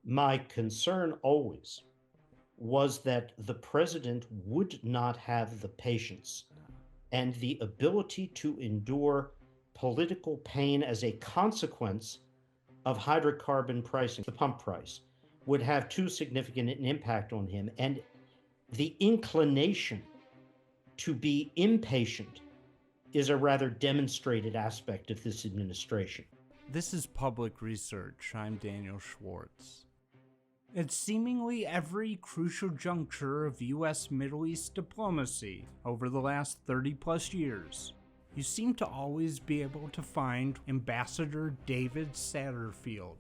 My concern always was that the president would not have the patience and the ability to endure political pain as a consequence of hydrocarbon pricing. The pump price would have too significant an impact on him, and the inclination to be impatient is a rather demonstrated aspect of this administration. This is Public Research. I'm Daniel Schwartz. At seemingly every crucial juncture of U.S. Middle East diplomacy over the last 30-plus years, you seem to always be able to find Ambassador David Satterfield.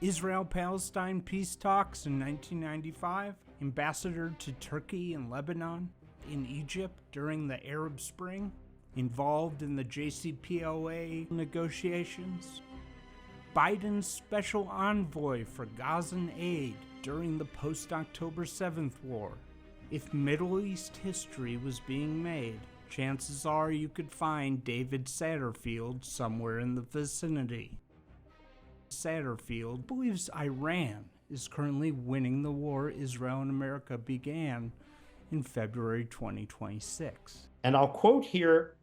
Israel-Palestine peace talks in 1995, ambassador to Turkey and Lebanon, in Egypt during the Arab Spring, involved in the JCPOA negotiations, Biden's special envoy for Gazan aid during the post-October 7th war. If Middle East history was being made, chances are you could find David Satterfield somewhere in the vicinity. Satterfield believes Iran is currently winning the war Israel and America began in February 2026. And I'll quote here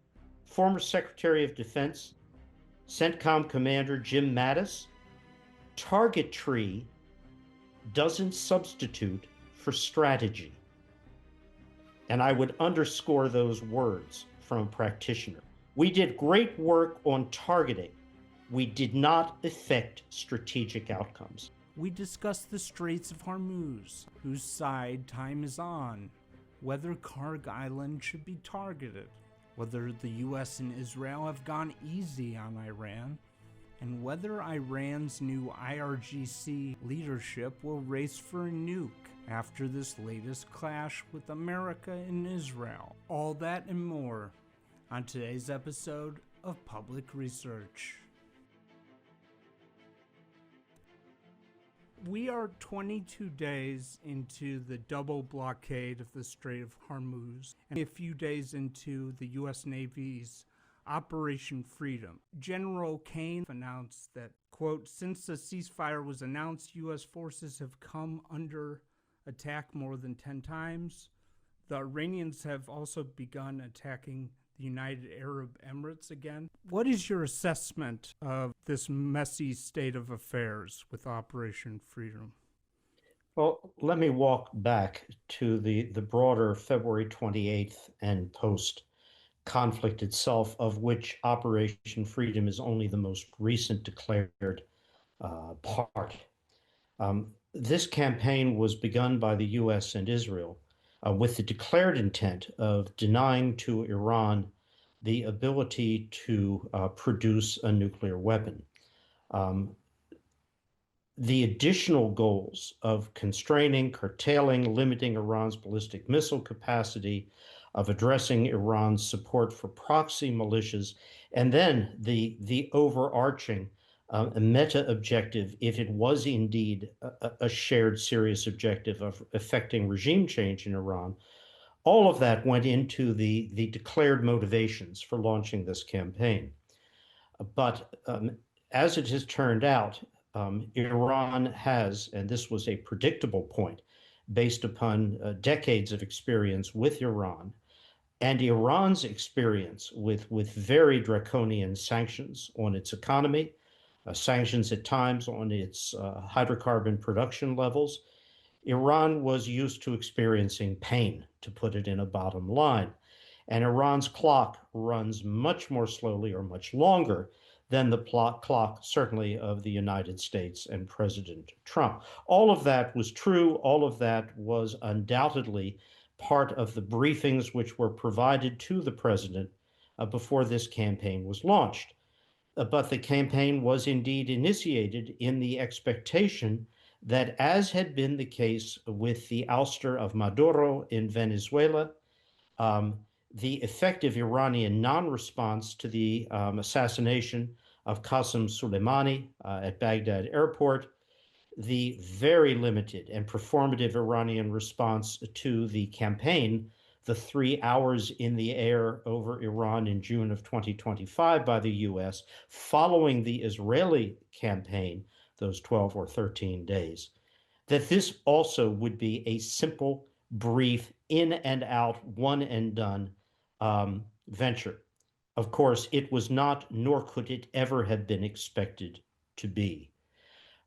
former Secretary of Defense, CENTCOM Commander Jim Mattis: targetry doesn't substitute for strategy. And I would underscore those words from a practitioner. We did great work on targeting. We did not affect strategic outcomes. We discussed the Straits of Hormuz, whose side time is on, whether Kharg Island should be targeted, whether the US and Israel have gone easy on Iran, and whether Iran's new IRGC leadership will race for a nuke after this latest clash with America and Israel. All that and more on today's episode of Public Research. We are 22 days into the double blockade of the Strait of Hormuz, and a few days into the U.S. Navy's Operation Freedom. General Kane announced that, quote, since the ceasefire was announced, U.S. forces have come under attack more than 10 times. The Iranians have also begun attacking the United Arab Emirates again. What is your assessment of this messy state of affairs with Operation Freedom? Well, let me walk back to the broader February 28th and post-conflict itself, of which Operation Freedom is only the most recent declared part. This campaign was begun by the U.S. and Israel with the declared intent of denying to Iran the ability to produce a nuclear weapon. The additional goals of constraining, curtailing, limiting Iran's ballistic missile capacity, of addressing Iran's support for proxy militias, and then the overarching meta objective, if it was indeed a shared serious objective of effecting regime change in Iran, all of that went into the declared motivations for launching this campaign. But as it has turned out, Iran has, and this was a predictable point based upon decades of experience with Iran, and Iran's experience with very draconian sanctions on its economy, sanctions at times on its hydrocarbon production levels. Iran was used to experiencing pain, to put it in a bottom line. And Iran's clock runs much more slowly or much longer than the clock, certainly, of the United States and President Trump. All of that was true. All of that was undoubtedly part of the briefings which were provided to the president before this campaign was launched. But the campaign was indeed initiated in the expectation that, as had been the case with the ouster of Maduro in Venezuela, the effective Iranian non-response to the assassination of Qasem Soleimani at Baghdad airport, the very limited and performative Iranian response to the campaign, the 3 hours in the air over Iran in June of 2025 by the U.S., following the Israeli campaign those 12 or 13 days, that this also would be a simple, brief, in and out, one and done venture. Of course, it was not, nor could it ever have been expected to be.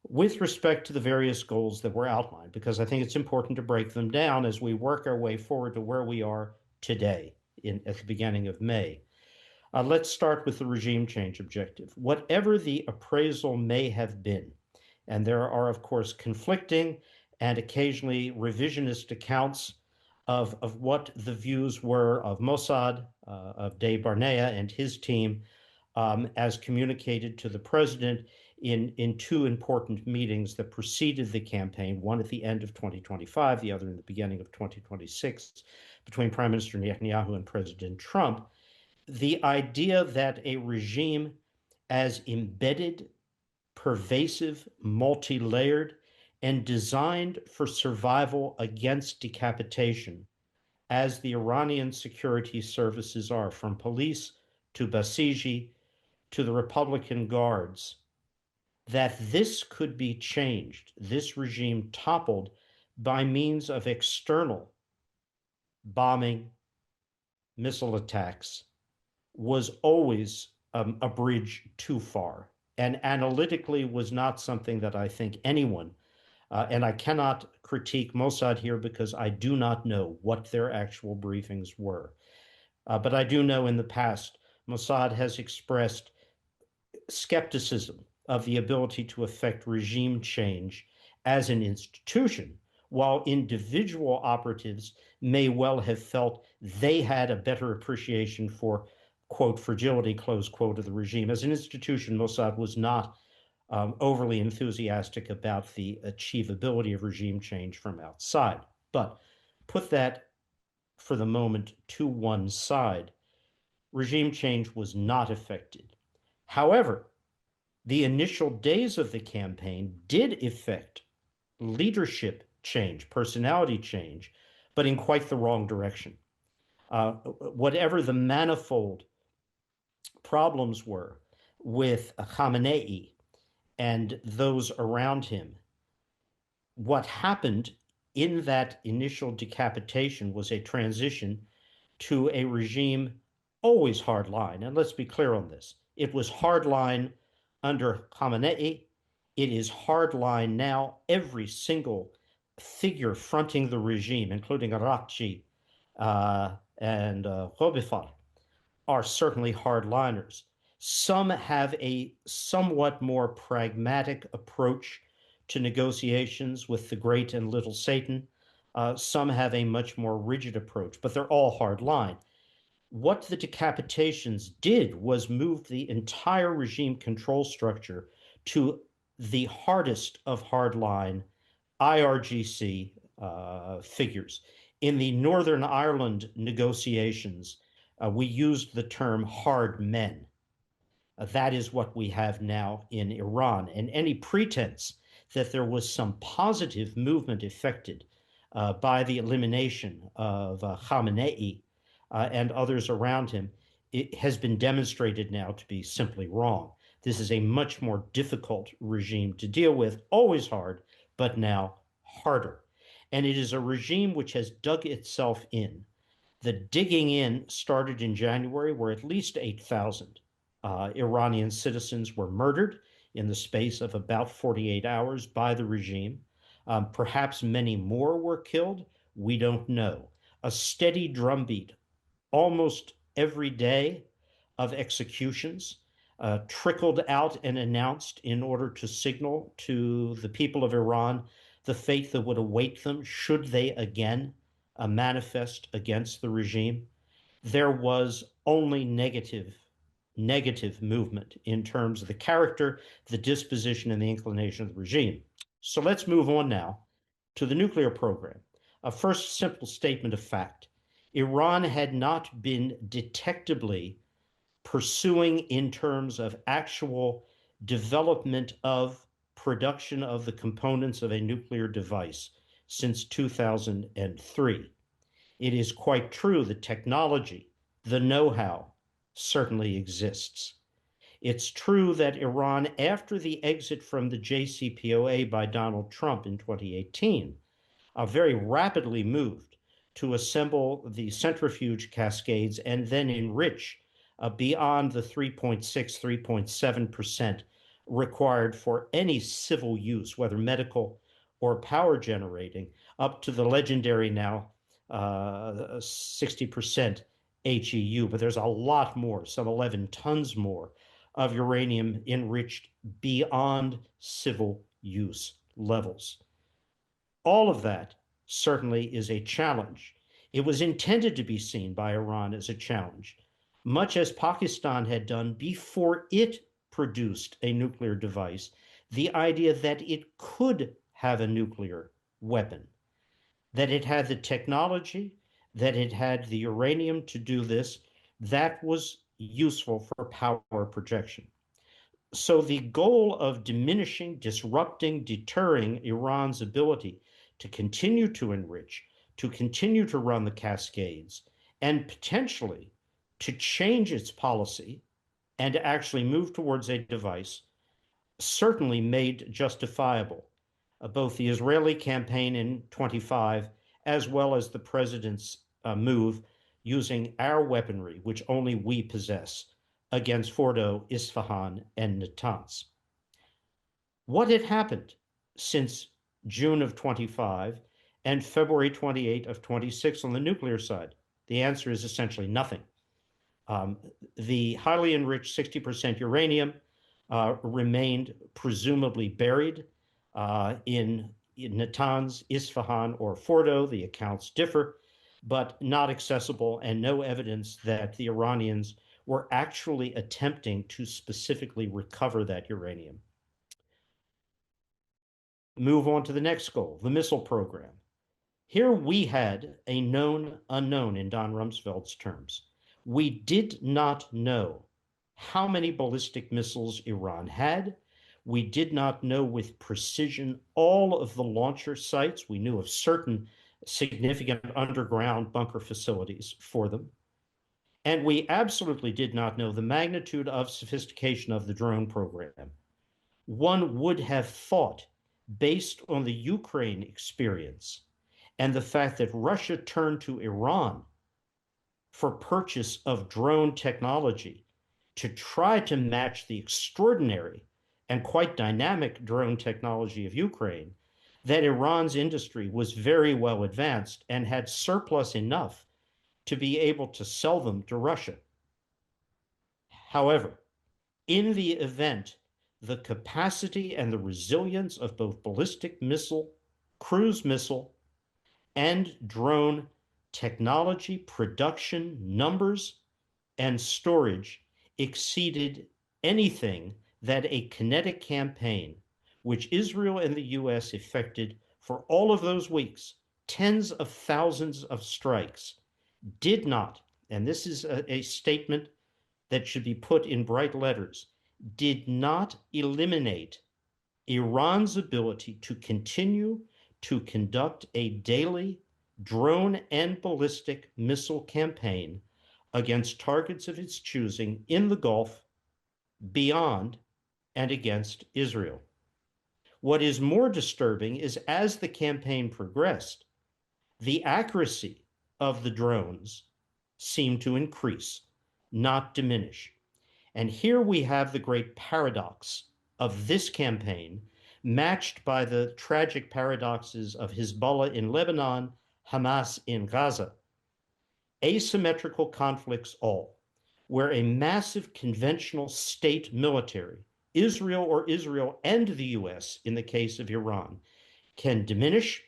With respect to the various goals that were outlined, because I think it's important to break them down as we work our way forward to where we are today at the beginning of May. Let's start with the regime change objective. Whatever the appraisal may have been, and there are, of course, conflicting and occasionally revisionist accounts of what the views were of Mossad, of Dave Barnea and his team, as communicated to the president in two important meetings that preceded the campaign, one at the end of 2025, the other in the beginning of 2026, between Prime Minister Netanyahu and President Trump. The idea that a regime as embedded, pervasive, multi-layered, and designed for survival against decapitation, as the Iranian security services are, from police to Basiji to the Republican Guards, that this could be changed, this regime toppled by means of external bombing, missile attacks, was always a bridge too far, and analytically was not something that I think anyone, and I cannot critique Mossad here because I do not know what their actual briefings were. But I do know in the past, Mossad has expressed skepticism of the ability to affect regime change as an institution, while individual operatives may well have felt they had a better appreciation for, quote, fragility, close quote, of the regime. As an institution, Mossad was not overly enthusiastic about the achievability of regime change from outside. But put that for the moment to one side. Regime change was not affected. However, the initial days of the campaign did effect leadership change, personality change, but in quite the wrong direction. Whatever the manifold problems were with Khamenei and those around him, what happened in that initial decapitation was a transition to a regime always hardline. And let's be clear on this. It was hardline under Khamenei. It is hardline now. Every single figure fronting the regime, including Arakci and Robifal, are certainly hardliners. Some have a somewhat more pragmatic approach to negotiations with the great and little Satan. Some have a much more rigid approach, but they're all hardline. What the decapitations did was move the entire regime control structure to the hardest of hardline IRGC figures. In the Northern Ireland negotiations, we used the term hard men. That is what we have now in Iran. And any pretense that there was some positive movement effected by the elimination of Khamenei and others around him, it has been demonstrated now to be simply wrong. This is a much more difficult regime to deal with, always hard, but now harder. And it is a regime which has dug itself in. The digging in started in January, where at least 8,000 Iranian citizens were murdered in the space of about 48 hours by the regime. Perhaps many more were killed. We don't know. A steady drumbeat almost every day of executions trickled out and announced in order to signal to the people of Iran the fate that would await them should they again manifest against the regime. There was only negative movement in terms of the character, the disposition, and the inclination of the regime. So let's move on now to the nuclear program. A first simple statement of fact. Iran had not been detectably pursuing in terms of actual development of production of the components of a nuclear device since 2003. It is quite true the technology, the know-how certainly exists. It's true that Iran, after the exit from the JCPOA by Donald Trump in 2018, very rapidly moved to assemble the centrifuge cascades and then enrich beyond the 3.6, 3.7% required for any civil use, whether medical or power generating, up to the legendary now 60% HEU. But there's a lot more, some 11 tons more of uranium enriched beyond civil use levels. All of that certainly is a challenge. It was intended to be seen by Iran as a challenge, much as Pakistan had done before it produced a nuclear device. The idea that it could have a nuclear weapon, that it had the technology, that it had the uranium to do this, that was useful for power projection. So the goal of diminishing, disrupting, deterring Iran's ability to continue to enrich, to continue to run the cascades, and potentially to change its policy and to actually move towards a device certainly made justifiable both the Israeli campaign in 25 as well as the president's move using our weaponry, which only we possess, against Fordo, Isfahan, and Natanz. What had happened since June of 25 and February 28 of 26 on the nuclear side? The answer is essentially nothing. The highly enriched 60% uranium remained presumably buried in Natanz, Isfahan, or Fordo. The accounts differ, but not accessible, and no evidence that the Iranians were actually attempting to specifically recover that uranium. Move on to the next goal, the missile program. Here we had a known unknown in Don Rumsfeld's terms. We did not know how many ballistic missiles Iran had. We did not know with precision all of the launcher sites. We knew of certain significant underground bunker facilities for them. And we absolutely did not know the magnitude of sophistication of the drone program. One would have thought, based on the Ukraine experience and the fact that Russia turned to Iran for purchase of drone technology to try to match the extraordinary and quite dynamic drone technology of Ukraine, that Iran's industry was very well advanced and had surplus enough to be able to sell them to Russia. However, in the event, the capacity and the resilience of both ballistic missile, cruise missile, and drone technology, production, numbers, and storage exceeded anything that a kinetic campaign, which Israel and the US effected for all of those weeks, tens of thousands of strikes, did not, and this is a statement that should be put in bright letters, did not eliminate Iran's ability to continue to conduct a daily drone and ballistic missile campaign against targets of its choosing in the Gulf, beyond, and against Israel. What is more disturbing is as the campaign progressed, the accuracy of the drones seemed to increase, not diminish. And here we have the great paradox of this campaign, matched by the tragic paradoxes of Hezbollah in Lebanon, Hamas in Gaza. Asymmetrical conflicts all, where a massive conventional state military, Israel or Israel and the US in the case of Iran, can diminish,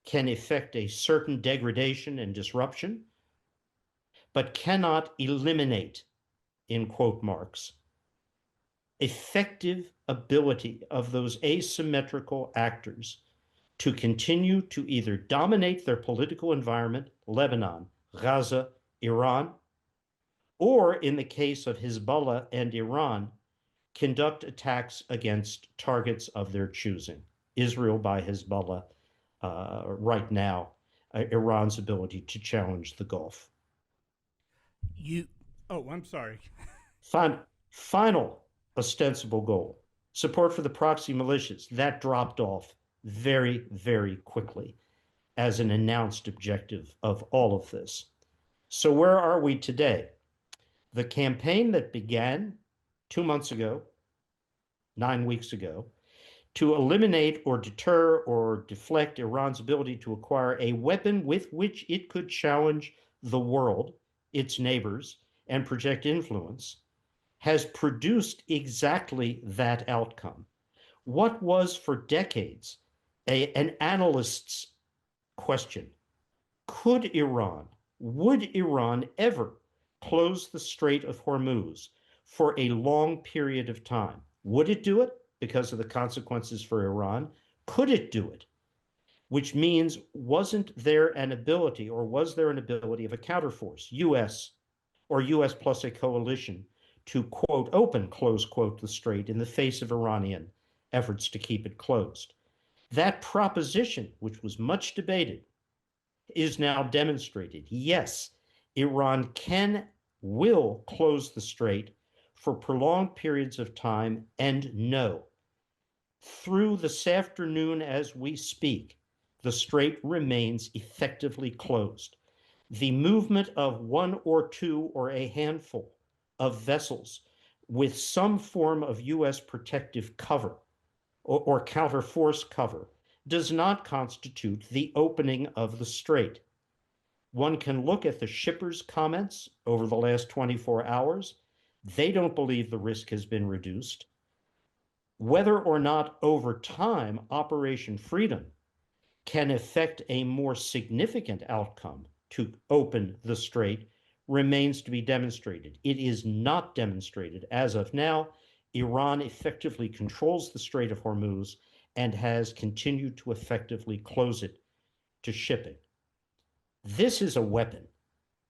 can effect a certain degradation and disruption, but cannot eliminate, in quote marks, effective ability of those asymmetrical actors to continue to either dominate their political environment, Lebanon, Gaza, Iran, or in the case of Hezbollah and Iran, conduct attacks against targets of their choosing. Israel by Hezbollah right now, Iran's ability to challenge the Gulf. I'm sorry. Fine. Final ostensible goal, support for the proxy militias. That dropped off very, very quickly as an announced objective of all of this. So, where are we today? The campaign that began 2 months ago, 9 weeks ago, to eliminate or deter or deflect Iran's ability to acquire a weapon with which it could challenge the world, its neighbors, and project influence, has produced exactly that outcome. What was for decades an analyst's question: could Iran, would Iran ever close the Strait of Hormuz for a long period of time? Would it do it because of the consequences for Iran? Could it do it? Which means, wasn't there an ability, or was there an ability of a counterforce, US or US plus a coalition, to quote, open, close quote, the strait in the face of Iranian efforts to keep it closed? That proposition, which was much debated, is now demonstrated. Yes, Iran will close the strait for prolonged periods of time, and no, through this afternoon as we speak, the strait remains effectively closed. The movement of one or two or a handful of vessels with some form of U.S. protective cover or counterforce cover does not constitute the opening of the strait. One can look at the shippers' comments over the last 24 hours. They don't believe the risk has been reduced. Whether or not over time Operation Freedom can affect a more significant outcome to open the strait remains to be demonstrated. It is not demonstrated as of now. Iran effectively controls the Strait of Hormuz and has continued to effectively close it to shipping. This is a weapon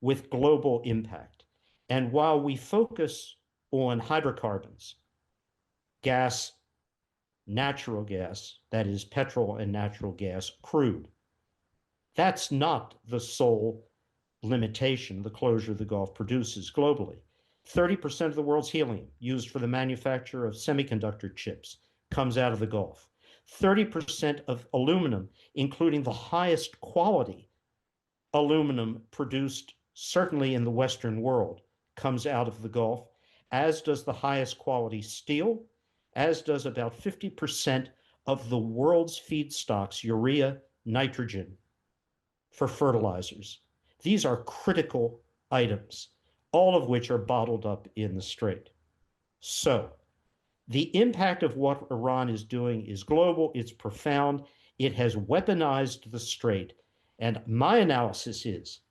with global impact. And while we focus on hydrocarbons, gas, natural gas, that is petrol and natural gas, crude, that's not the sole limitation the closure of the Gulf produces globally. 30% of the world's helium used for the manufacture of semiconductor chips comes out of the Gulf. 30% of aluminum, including the highest quality aluminum produced certainly in the Western world, comes out of the Gulf, as does the highest quality steel, as does about 50% of the world's feedstocks, urea, nitrogen, for fertilizers. These are critical items, all of which are bottled up in the strait. So, the impact of what Iran is doing is global, it's profound, it has weaponized the strait. And my analysis is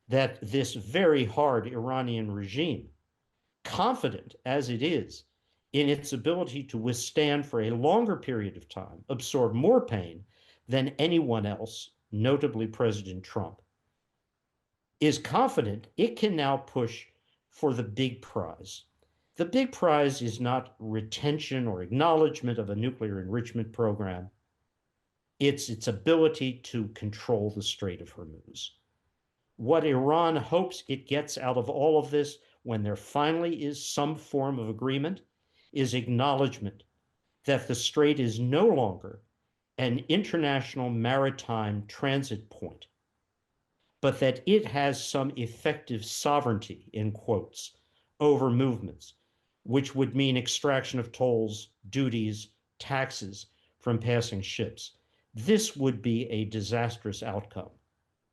that this very hard Iranian regime, confident as it is in its ability to withstand for a longer period of time, absorb more pain than anyone else, notably President Trump, is confident it can now push for the big prize. The big prize is not retention or acknowledgement of a nuclear enrichment program. It's its ability to control the Strait of Hormuz. What Iran hopes it gets out of all of this, when there finally is some form of agreement, is acknowledgement that the strait is no longer an international maritime transit point, but that it has some effective sovereignty, in quotes, over movements, which would mean extraction of tolls, duties, taxes from passing ships. This would be a disastrous outcome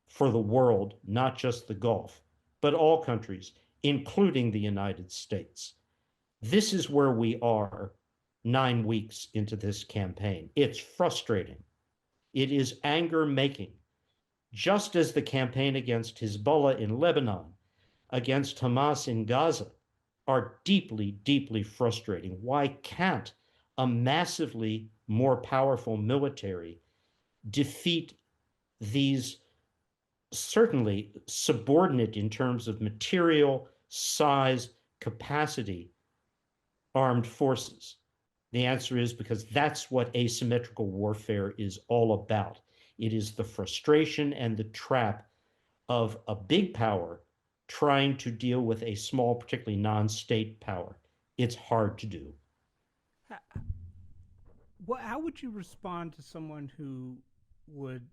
for the world, not just the Gulf, but all countries, including the United States. This is where we are 9 weeks into this campaign. It's frustrating. It is anger making, just as the campaign against Hezbollah in Lebanon, against Hamas in Gaza, are deeply, deeply frustrating. Why can't a massively more powerful military defeat these certainly subordinate in terms of material, size, capacity armed forces? The answer is because that's what asymmetrical warfare is all about. It is the frustration and the trap of a big power trying to deal with a small, particularly non-state power. It's hard to do. How would you respond to someone who would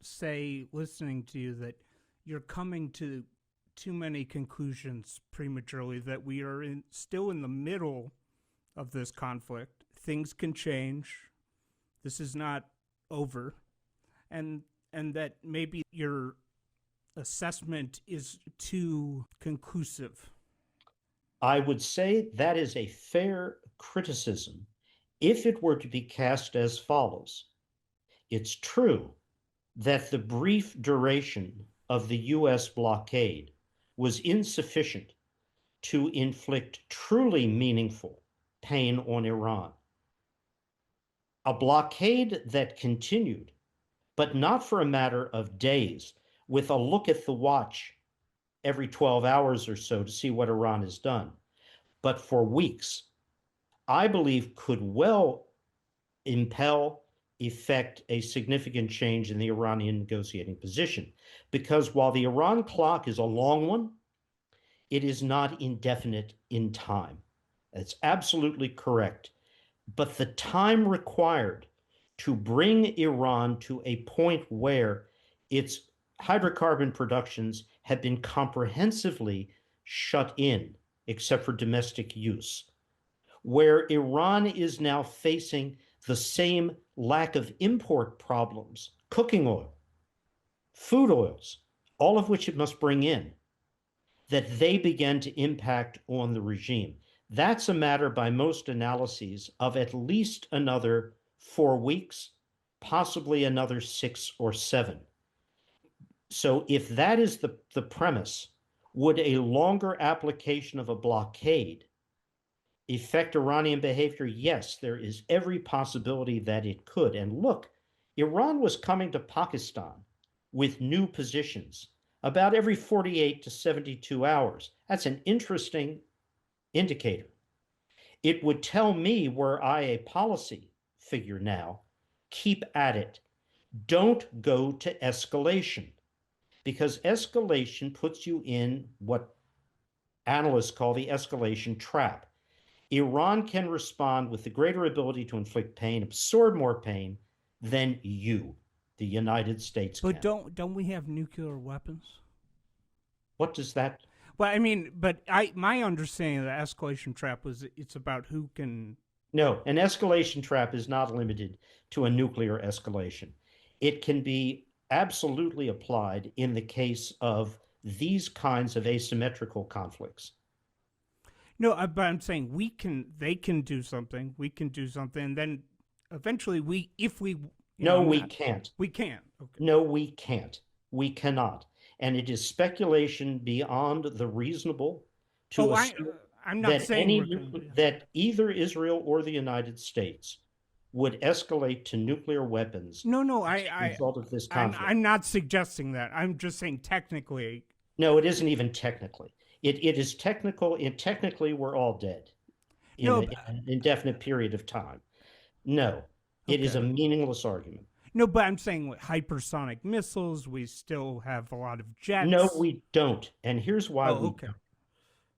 say, listening to you, that you're coming to too many conclusions prematurely, that we are still in the middle of this conflict? Things can change. This is not over. And that maybe your assessment is too conclusive. I would say that is a fair criticism if it were to be cast as follows. It's true that the brief duration of the US blockade was insufficient to inflict truly meaningful pain on Iran. A blockade that continued, but not for a matter of days, with a look at the watch every 12 hours or so to see what Iran has done, but for weeks, I believe could well impel, effect a significant change in the Iranian negotiating position. Because while the Iran clock is a long one, it is not indefinite in time. That's absolutely correct. But the time required to bring Iran to a point where its hydrocarbon productions have been comprehensively shut in, except for domestic use, where Iran is now facing the same lack of import problems, cooking oil, food oils, all of which it must bring in, that they begin to impact on the regime. That's a matter by most analyses of at least another 4 weeks, possibly another 6 or 7. So if that is the premise, would a longer application of a blockade affect Iranian behavior? Yes, there is every possibility that it could. And look, Iran was coming to Pakistan with new positions about every 48 to 72 hours. That's an interesting indicator. It would tell me, were I a policy figure now, keep at it. Don't go to escalation, because escalation puts you in what analysts call the escalation trap. Iran can respond with the greater ability to inflict pain, absorb more pain than you, the United States, But can. don't we have nuclear weapons? What does that? Well, I mean, but my understanding of the escalation trap was it's about who can. No, an escalation trap is not limited to a nuclear escalation. It can be absolutely applied in the case of these kinds of asymmetrical conflicts. No, but I'm saying we can. They can do something. We can do something, and then eventually, if we, No, we can't. we can. Okay. No, we can't. We cannot. And it is speculation beyond the reasonable to Oh, assume I'm not that saying we're going to. that either Israel or the United States would escalate to nuclear weapons No. as a result of this conflict. I'm not suggesting that. I'm just saying technically. No, it isn't even technically. It is technical. Technically, we're all dead in No. an indefinite period of time. No, it is a Okay. meaningless argument. No, but I'm saying with hypersonic missiles, we still have a lot of jets. No, we don't. And here's why we okay. don't.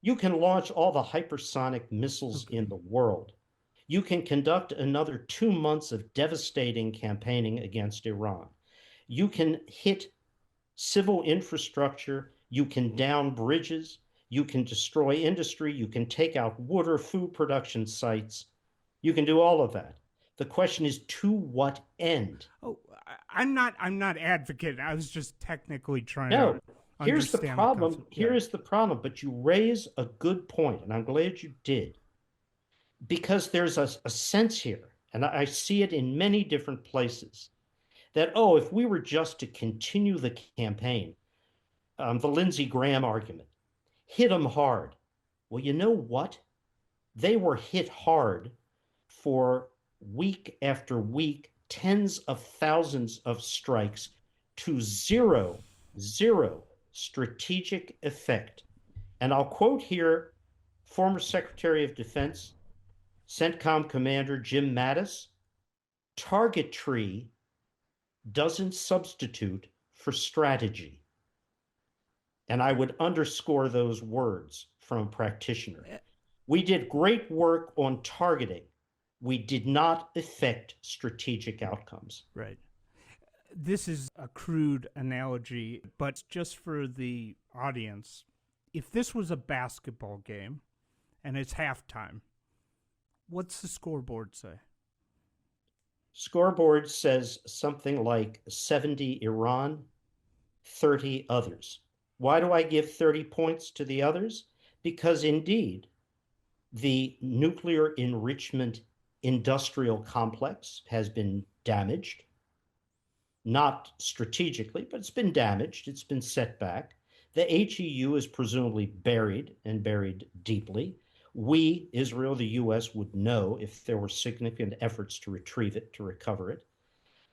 You can launch all the hypersonic missiles in the world. You can conduct another 2 months of devastating campaigning against Iran. You can hit civil infrastructure. You can down bridges. You can destroy industry. You can take out water, food production sites. You can do all of that. The question is, to what end? Oh, I'm not advocating. I was just technically trying No, to here's the understand problem. concept. Here is the problem. But you raise a good point, and I'm glad you did, because there's a sense here, and I see it in many different places, that, oh, if we were just to continue the campaign, the Lindsey Graham argument, hit them hard. Well, you know what? They were hit hard for week after week, tens of thousands of strikes to zero strategic effect. And I'll quote here former Secretary of Defense, CENTCOM Commander Jim Mattis: targetry doesn't substitute for strategy. And I would underscore those words from a practitioner. We did great work on targeting. We did not affect strategic outcomes. Right. This is a crude analogy, but just for the audience, if this was a basketball game and it's halftime, what's the scoreboard say? Scoreboard says something like 70 Iran, 30 others. Why do I give 30 points to the others? Because indeed, the nuclear enrichment industrial complex has been damaged, not strategically, but it's been damaged, it's been set back. The HEU is presumably buried and buried deeply. We, Israel, the US, would know if there were significant efforts to retrieve it, to recover it.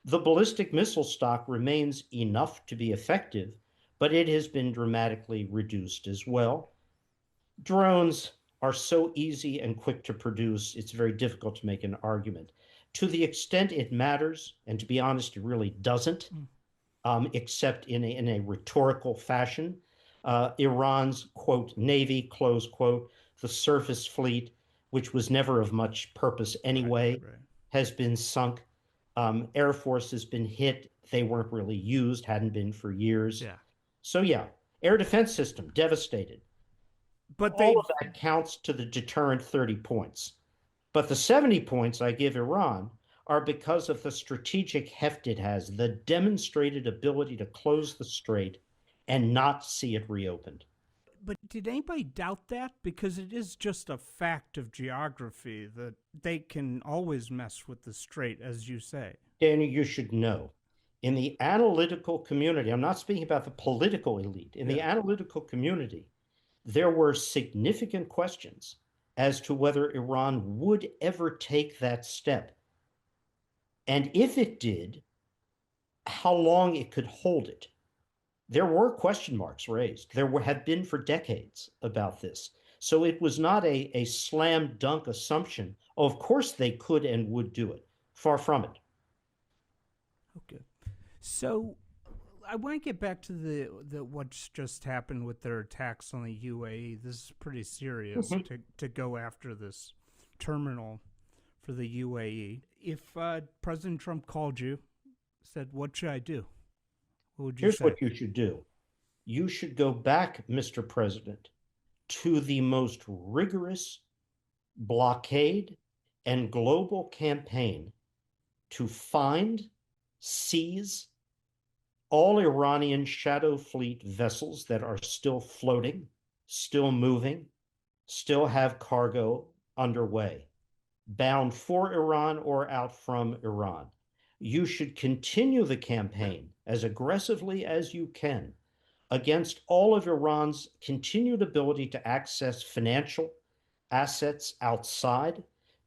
The ballistic missile stock remains enough to be effective, but it has been dramatically reduced as well. Drones are so easy and quick to produce, it's very difficult to make an argument. To the extent it matters, and to be honest, it really doesn't, except in a rhetorical fashion. Iran's, quote, navy, close quote, the surface fleet, which was never of much purpose anyway, Right. has been sunk. Air Force has been hit. They weren't really used, hadn't been for years. Yeah. So, yeah, air defense system devastated. But All they've of that counts to the deterrent 30 points. But the 70 points I give Iran are because of the strategic heft it has, the demonstrated ability to close the strait and not see it reopened. But did anybody doubt that? Because it is just a fact of geography that they can always mess with the strait, as you say. Daniel, you should know. In the analytical community, I'm not speaking about the political elite, in the analytical community, there were significant questions as to whether Iran would ever take that step. And if it did, how long it could hold it. There were question marks raised. Have been for decades about this. So it was not a slam dunk assumption. Oh, of course they could and would do it. Far from it. Okay. So I want to get back to the what's just happened with their attacks on the UAE. This is pretty serious to go after this terminal for the UAE. If President Trump called you, said, "What should I do?" What would you Here's say? what you should do. You should go back, Mr. President, to the most rigorous blockade and global campaign to find, seize all Iranian shadow fleet vessels that are still floating, still moving, still have cargo underway, bound for Iran or out from Iran. You should continue the campaign as aggressively as you can against all of Iran's continued ability to access financial assets outside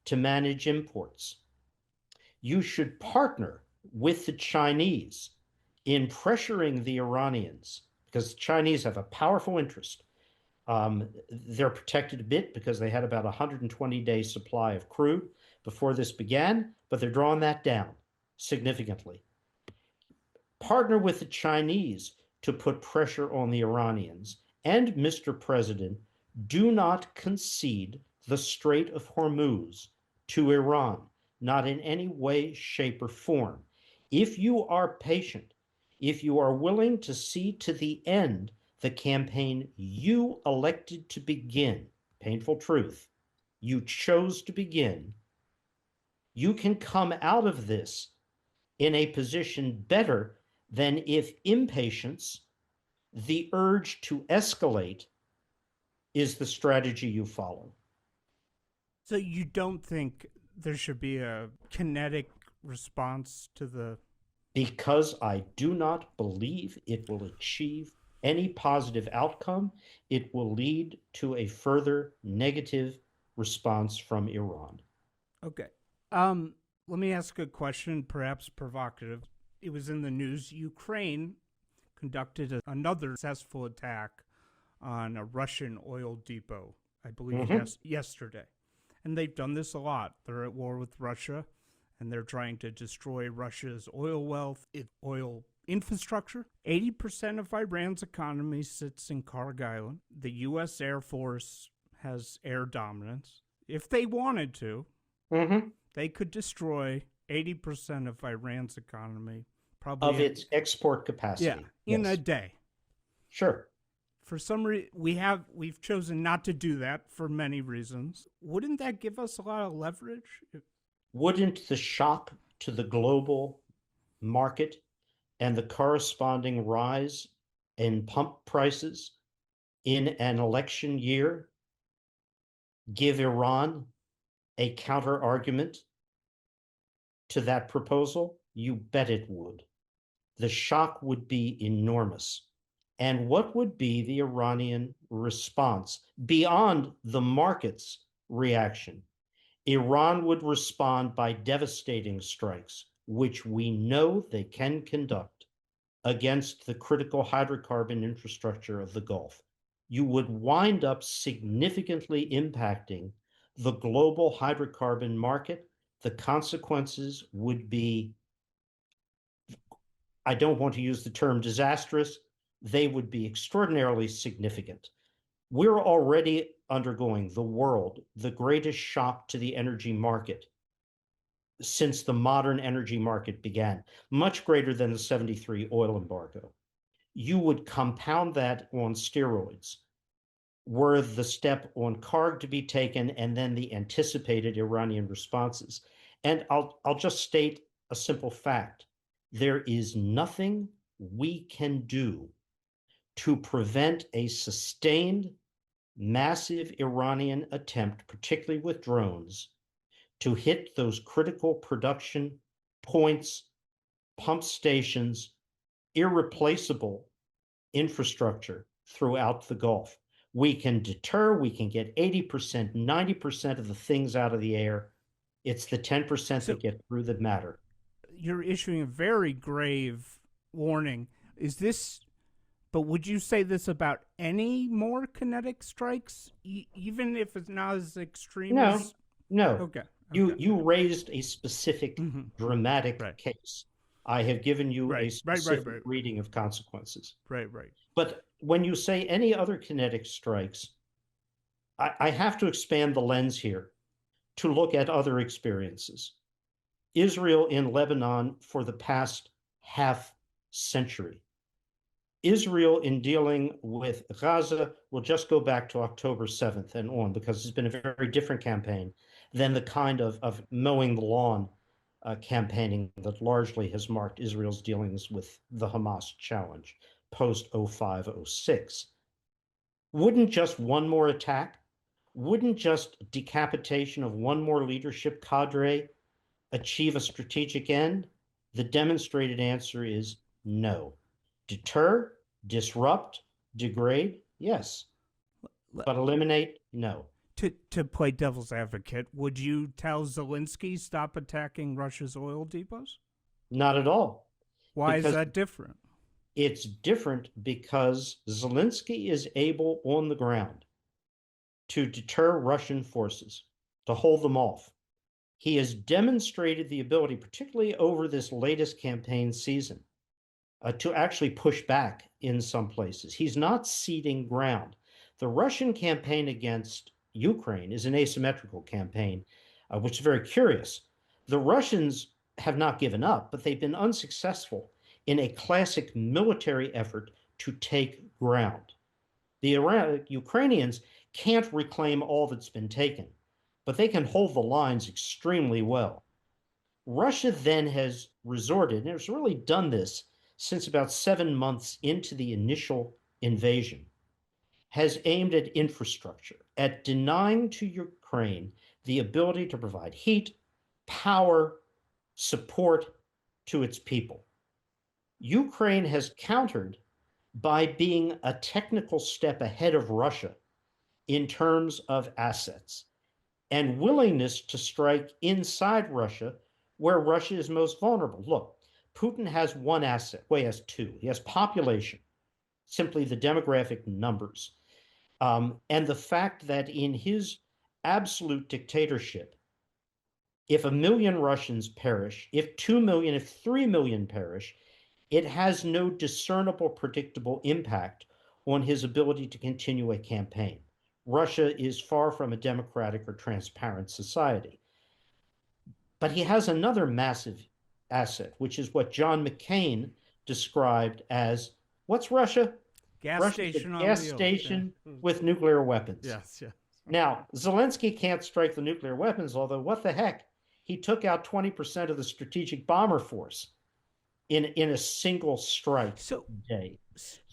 to manage imports. You should partner with the Chinese in pressuring the Iranians because the Chinese have a powerful interest. They're protected a bit because they had about 120-day supply of crude before this began, but they're drawing that down significantly. Partner with the Chinese to put pressure on the Iranians. And, Mr. President, do not concede the Strait of Hormuz to Iran, not in any way, shape, or form. If you are patient, if you are willing to see to the end the campaign you elected to begin, painful truth, you chose to begin, you can come out of this in a position better than if impatience, the urge to escalate, is the strategy you follow. So you don't think there should be a kinetic response to the... Because I do not believe it will achieve any positive outcome, it will lead to a further negative response from Iran. Okay. Let me ask a question, perhaps provocative. It was in the news. Ukraine conducted another successful attack on a Russian oil depot, I believe, yesterday. And they've done this a lot. They're at war with Russia, and they're trying to destroy Russia's oil wealth, its oil infrastructure. 80% of Iran's economy sits in Kharg Island. The U.S. Air Force has air dominance. If they wanted to, Mm-hmm. they could destroy 80% of Iran's economy, probably Of its export yeah, capacity. in a Yes, day. sure. For some reason, we've chosen not to do that for many reasons. Wouldn't that give us a lot of leverage? Wouldn't the shock to the global market and the corresponding rise in pump prices in an election year give Iran a counter argument to that proposal? You bet it would. The shock would be enormous. And what would be the Iranian response beyond the market's reaction? Iran would respond by devastating strikes, which we know they can conduct against the critical hydrocarbon infrastructure of the Gulf. You would wind up significantly impacting the global hydrocarbon market. The consequences would be, I don't want to use the term disastrous, they would be extraordinarily significant. We're already undergoing, the world, the greatest shock to the energy market since the modern energy market began, much greater than the 73 oil embargo. You would compound that on steroids were the step on Kharg to be taken and then the anticipated Iranian responses. And I'll just state a simple fact. There is nothing we can do to prevent a sustained, massive Iranian attempt, particularly with drones, to hit those critical production points, pump stations, irreplaceable infrastructure throughout the Gulf. We can deter, we can get 80%, 90% of the things out of the air. It's the 10% So that get through that matter. you're issuing a very grave warning. Is this? But would you say this about any more kinetic strikes, even if it's not as extreme No, as? no. Okay. You Okay. you raised a specific Mm-hmm. dramatic Right. case. I have given you a Right. Right. Right. specific Right. reading of consequences. Right. Right. But when you say any other kinetic strikes, I have to expand the lens here to look at other experiences. Israel in Lebanon for the past half century. Israel in dealing with Gaza will just go back to October 7th and on because it's been a very different campaign than the kind of mowing the lawn campaigning that largely has marked Israel's dealings with the Hamas challenge post 0506. Wouldn't just one more attack, wouldn't just decapitation of one more leadership cadre achieve a strategic end? The demonstrated answer is no. Deter, disrupt, degrade, yes. But eliminate, no. To play devil's advocate, would you tell Zelensky stop attacking Russia's oil depots? Not at all. Why is Because that different? it's different because Zelensky is able on the ground to deter Russian forces, to hold them off. He has demonstrated the ability, particularly over this latest campaign season, to actually push back in some places. He's not ceding ground. The Russian campaign against Ukraine is an asymmetrical campaign, which is very curious. The Russians have not given up, but they've been unsuccessful in a classic military effort to take ground. The Ukrainians can't reclaim all that's been taken, but they can hold the lines extremely well. Russia then has resorted, and has really done this since about 7 months into the initial invasion, has aimed at infrastructure, at denying to Ukraine the ability to provide heat, power, support to its people. Ukraine has countered by being a technical step ahead of Russia in terms of assets and willingness to strike inside Russia where Russia is most vulnerable. Look, Putin has one asset. Well, he has two. He has population, simply the demographic numbers, and the fact that in his absolute dictatorship, if 1 million Russians perish, if 2 million, if 3 million perish, it has no discernible, predictable impact on his ability to continue a campaign. Russia is far from a democratic or transparent society. But he has another massive asset, which is what John McCain described as what's Russia? Gas Russia's a station on gas wheels. station Yeah. with nuclear weapons. Yes, yes. Now, Zelensky can't strike the nuclear weapons, although what the heck? He took out 20% of the strategic bomber force in a single strike So, day.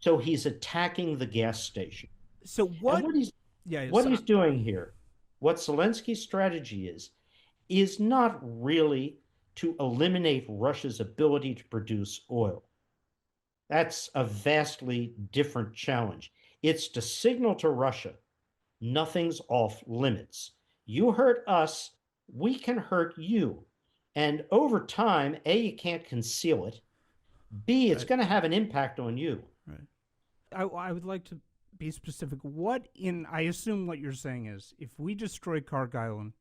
So he's attacking the gas station. so And what? Yeah. what he's doing here, what Zelensky's strategy is not really to eliminate Russia's ability to produce oil. That's a vastly different challenge. It's to signal to Russia, nothing's off limits. You hurt us, we can hurt you. And over time, A, you can't conceal it. B, it's Right. going to have an impact on you. Right. I would like to be specific. I assume what you're saying is if we destroy Kharg Island,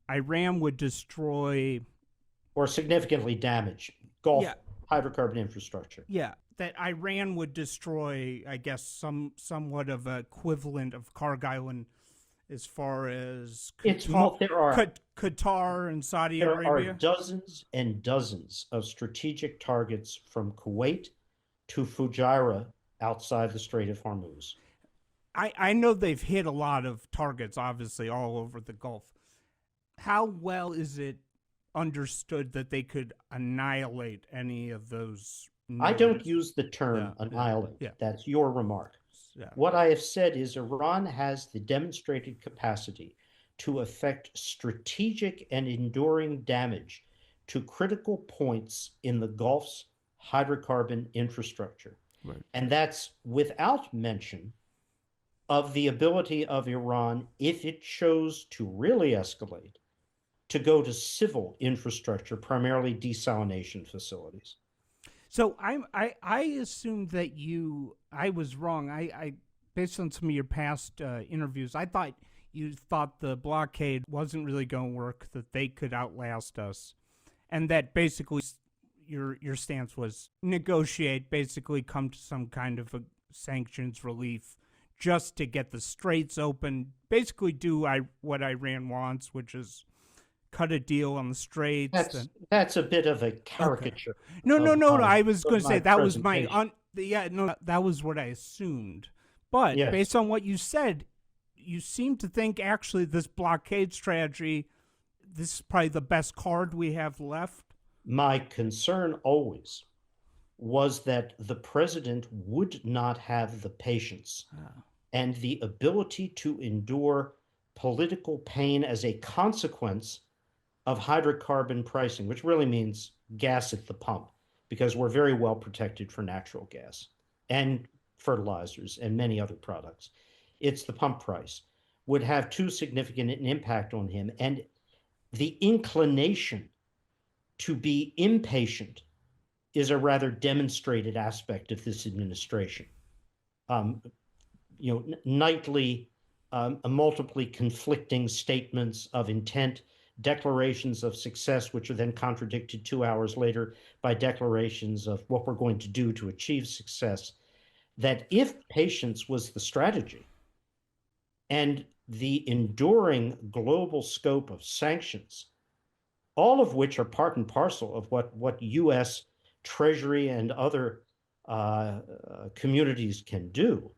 Iran would destroy. Or significantly damage Gulf Yeah. hydrocarbon infrastructure. Yeah. That Iran would destroy, I guess, somewhat of an equivalent of Kharg Island as far as Qatar and Saudi Arabia. There are dozens and dozens of strategic targets from Kuwait to Fujairah outside the Strait of Hormuz. I know they've hit a lot of targets, obviously, all over the Gulf. How well is it understood that they could annihilate any of those? I don't use the term annihilate. Yeah. That's your remark. Yeah. What I have said is Iran has the demonstrated capacity to effect strategic and enduring damage to critical points in the Gulf's hydrocarbon infrastructure. Right. And that's without mention of the ability of Iran, if it chose to really escalate, to go to civil infrastructure, primarily desalination facilities. So I assumed that I was wrong. I based on some of your past interviews, I thought you thought the blockade wasn't really going to work, that they could outlast us, and that basically your stance was negotiate, basically come to some kind of a sanctions relief just to get the straits open, basically do what Iran wants, which is cut a deal on the straits. That's a bit of a caricature. Okay. No. I was going to say that was that was what I assumed. But yes. Based on what you said, you seem to think actually this blockade strategy, this is probably the best card we have left. My concern always was that the president would not have the patience and the ability to endure political pain as a consequence of hydrocarbon pricing, which really means gas at the pump, because we're very well protected for natural gas and fertilizers and many other products. It's the pump price would have too significant an impact on him. And the inclination to be impatient is a rather demonstrated aspect of this administration. Nightly, multiply conflicting statements of intent, declarations of success, which are then contradicted 2 hours later by declarations of what we're going to do to achieve success, that if patience was the strategy and the enduring global scope of sanctions, all of which are part and parcel of what U.S. Treasury and other communities can do,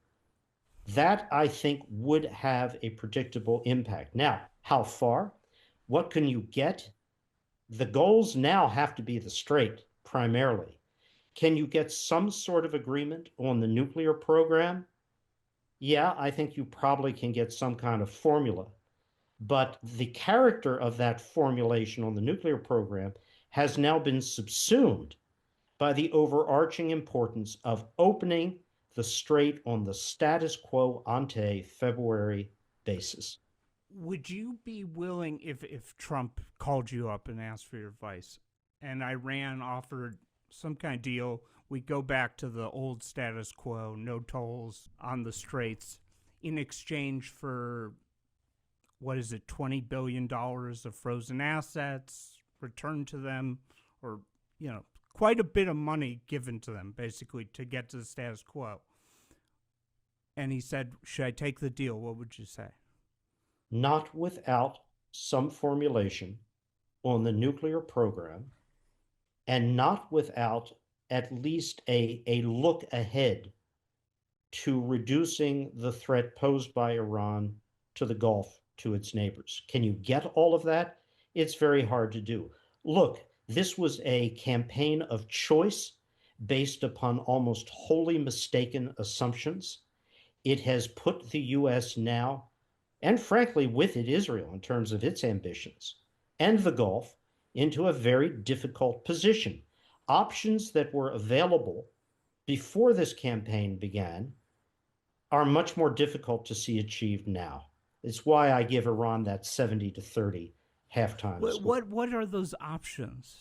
that I think would have a predictable impact. Now, how far? What can you get? The goals now have to be the Strait primarily. Can you get some sort of agreement on the nuclear program? Yeah, I think you probably can get some kind of formula. But the character of that formulation on the nuclear program has now been subsumed by the overarching importance of opening the Strait on the status quo ante February basis. Would you be willing, if Trump called you up and asked for your advice, and Iran offered some kind of deal, we go back to the old status quo, no tolls on the straits, in exchange for, what is it, $20 billion of frozen assets returned to them, or, quite a bit of money given to them, basically, to get to the status quo. and he said, should I take the deal? What would you say? Not without some formulation on the nuclear program, and not without at least a look ahead to reducing the threat posed by Iran to the Gulf, to its neighbors. Can you get all of that? It's very hard to do. Look, this was a campaign of choice based upon almost wholly mistaken assumptions. It has put the U.S. now, and frankly, with it, Israel, in terms of its ambitions, and the Gulf, into a very difficult position. Options that were available before this campaign began are much more difficult to see achieved now. It's why I give Iran that 70-30 halftime score. What are those options?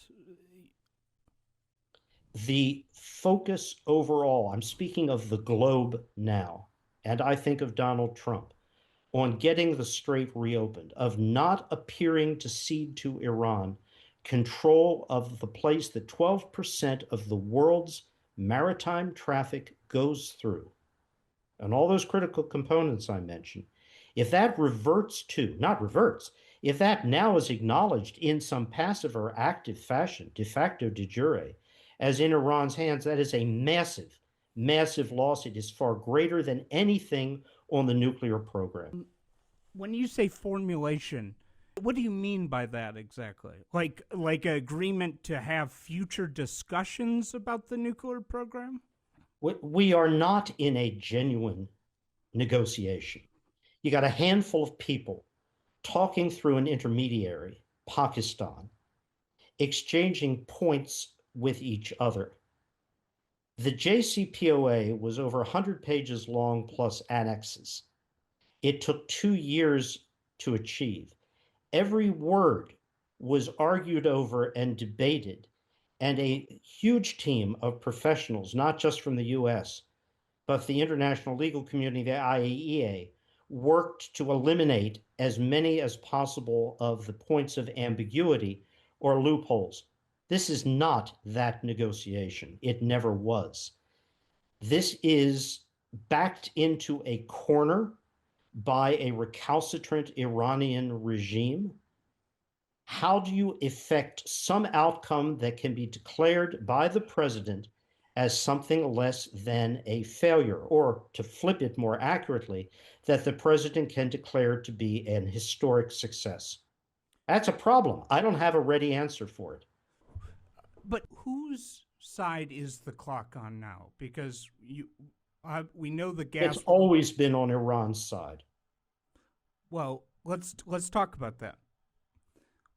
The focus overall, I'm speaking of the globe now, and I think of Donald Trump, on getting the strait reopened, of not appearing to cede to Iran control of the place that 12% of the world's maritime traffic goes through, and all those critical components I mentioned. If that reverts to, not reverts, if that now is acknowledged in some passive or active fashion, de facto, de jure, as in Iran's hands, that is a massive, massive loss. It is far greater than anything on the nuclear program. When you say formulation, what do you mean by that exactly? Like an agreement to have future discussions about the nuclear program? We are not in a genuine negotiation. You got a handful of people talking through an intermediary, Pakistan, exchanging points with each other. The JCPOA was over 100 pages long plus annexes. It took 2 years to achieve. Every word was argued over and debated, and a huge team of professionals, not just from the US, but the international legal community, the IAEA, worked to eliminate as many as possible of the points of ambiguity or loopholes. This is not that negotiation. It never was. This is backed into a corner by a recalcitrant Iranian regime. How do you effect some outcome that can be declared by the president as something less than a failure, or to flip it more accurately, that the president can declare to be an historic success? That's a problem. I don't have a ready answer for it. But whose side is the clock on now? Because we know the gas. It's always been on Iran's side. Well, let's talk about that.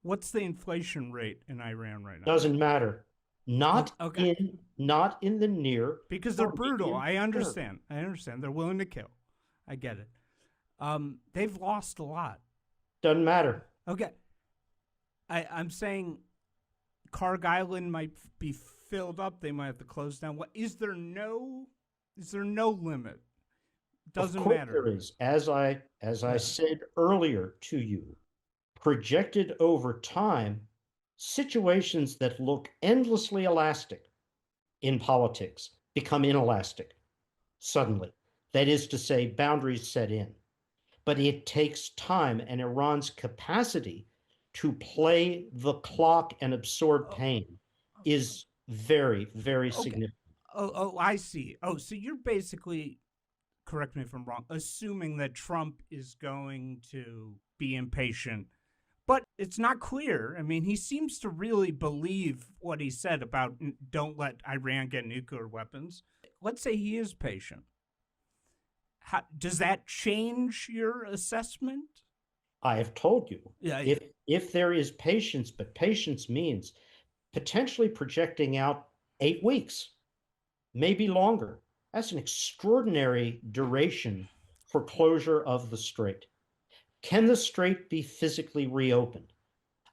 What's the inflation rate in Iran right now? Doesn't matter. Not in the near. Because they're brutal. I understand. I understand. They're willing to kill. I get it. They've lost a lot. Doesn't matter. Okay. I'm saying Kharg Island might be filled up. They might have to close down. What is there no limit? Doesn't matter. There is. As I said earlier to you, projected over time, situations that look endlessly elastic in politics become inelastic suddenly. That is to say, boundaries set in. But it takes time, and Iran's capacity to play the clock and absorb pain is very, very significant. Oh, I see. Oh, so you're basically, correct me if I'm wrong, assuming that Trump is going to be impatient. But it's not clear. I mean, he seems to really believe what he said about don't let Iran get nuclear weapons. Let's say he is patient. Does that change your assessment? I have told you. Yeah, if there is patience, but patience means potentially projecting out 8 weeks, maybe longer. That's an extraordinary duration for closure of the strait. Can the strait be physically reopened?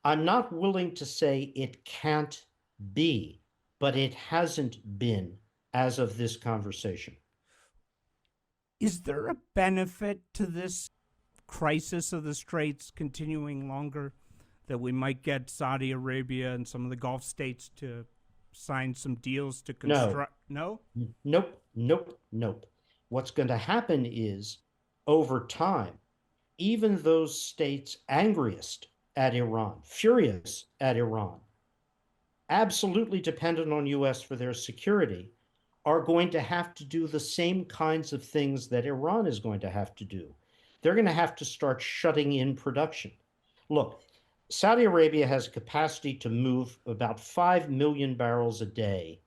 I'm not willing to say it can't be, but it hasn't been as of this conversation. Is there a benefit to this crisis of the straits continuing longer, that we might get Saudi Arabia and some of the Gulf states to sign some deals to construct? No? Nope. What's going to happen is, over time, even those states angriest at Iran, furious at Iran, absolutely dependent on US for their security, are going to have to do the same kinds of things that Iran is going to have to do. They're going to have to start shutting in production. Look, Saudi Arabia has a capacity to move about 5 million barrels a day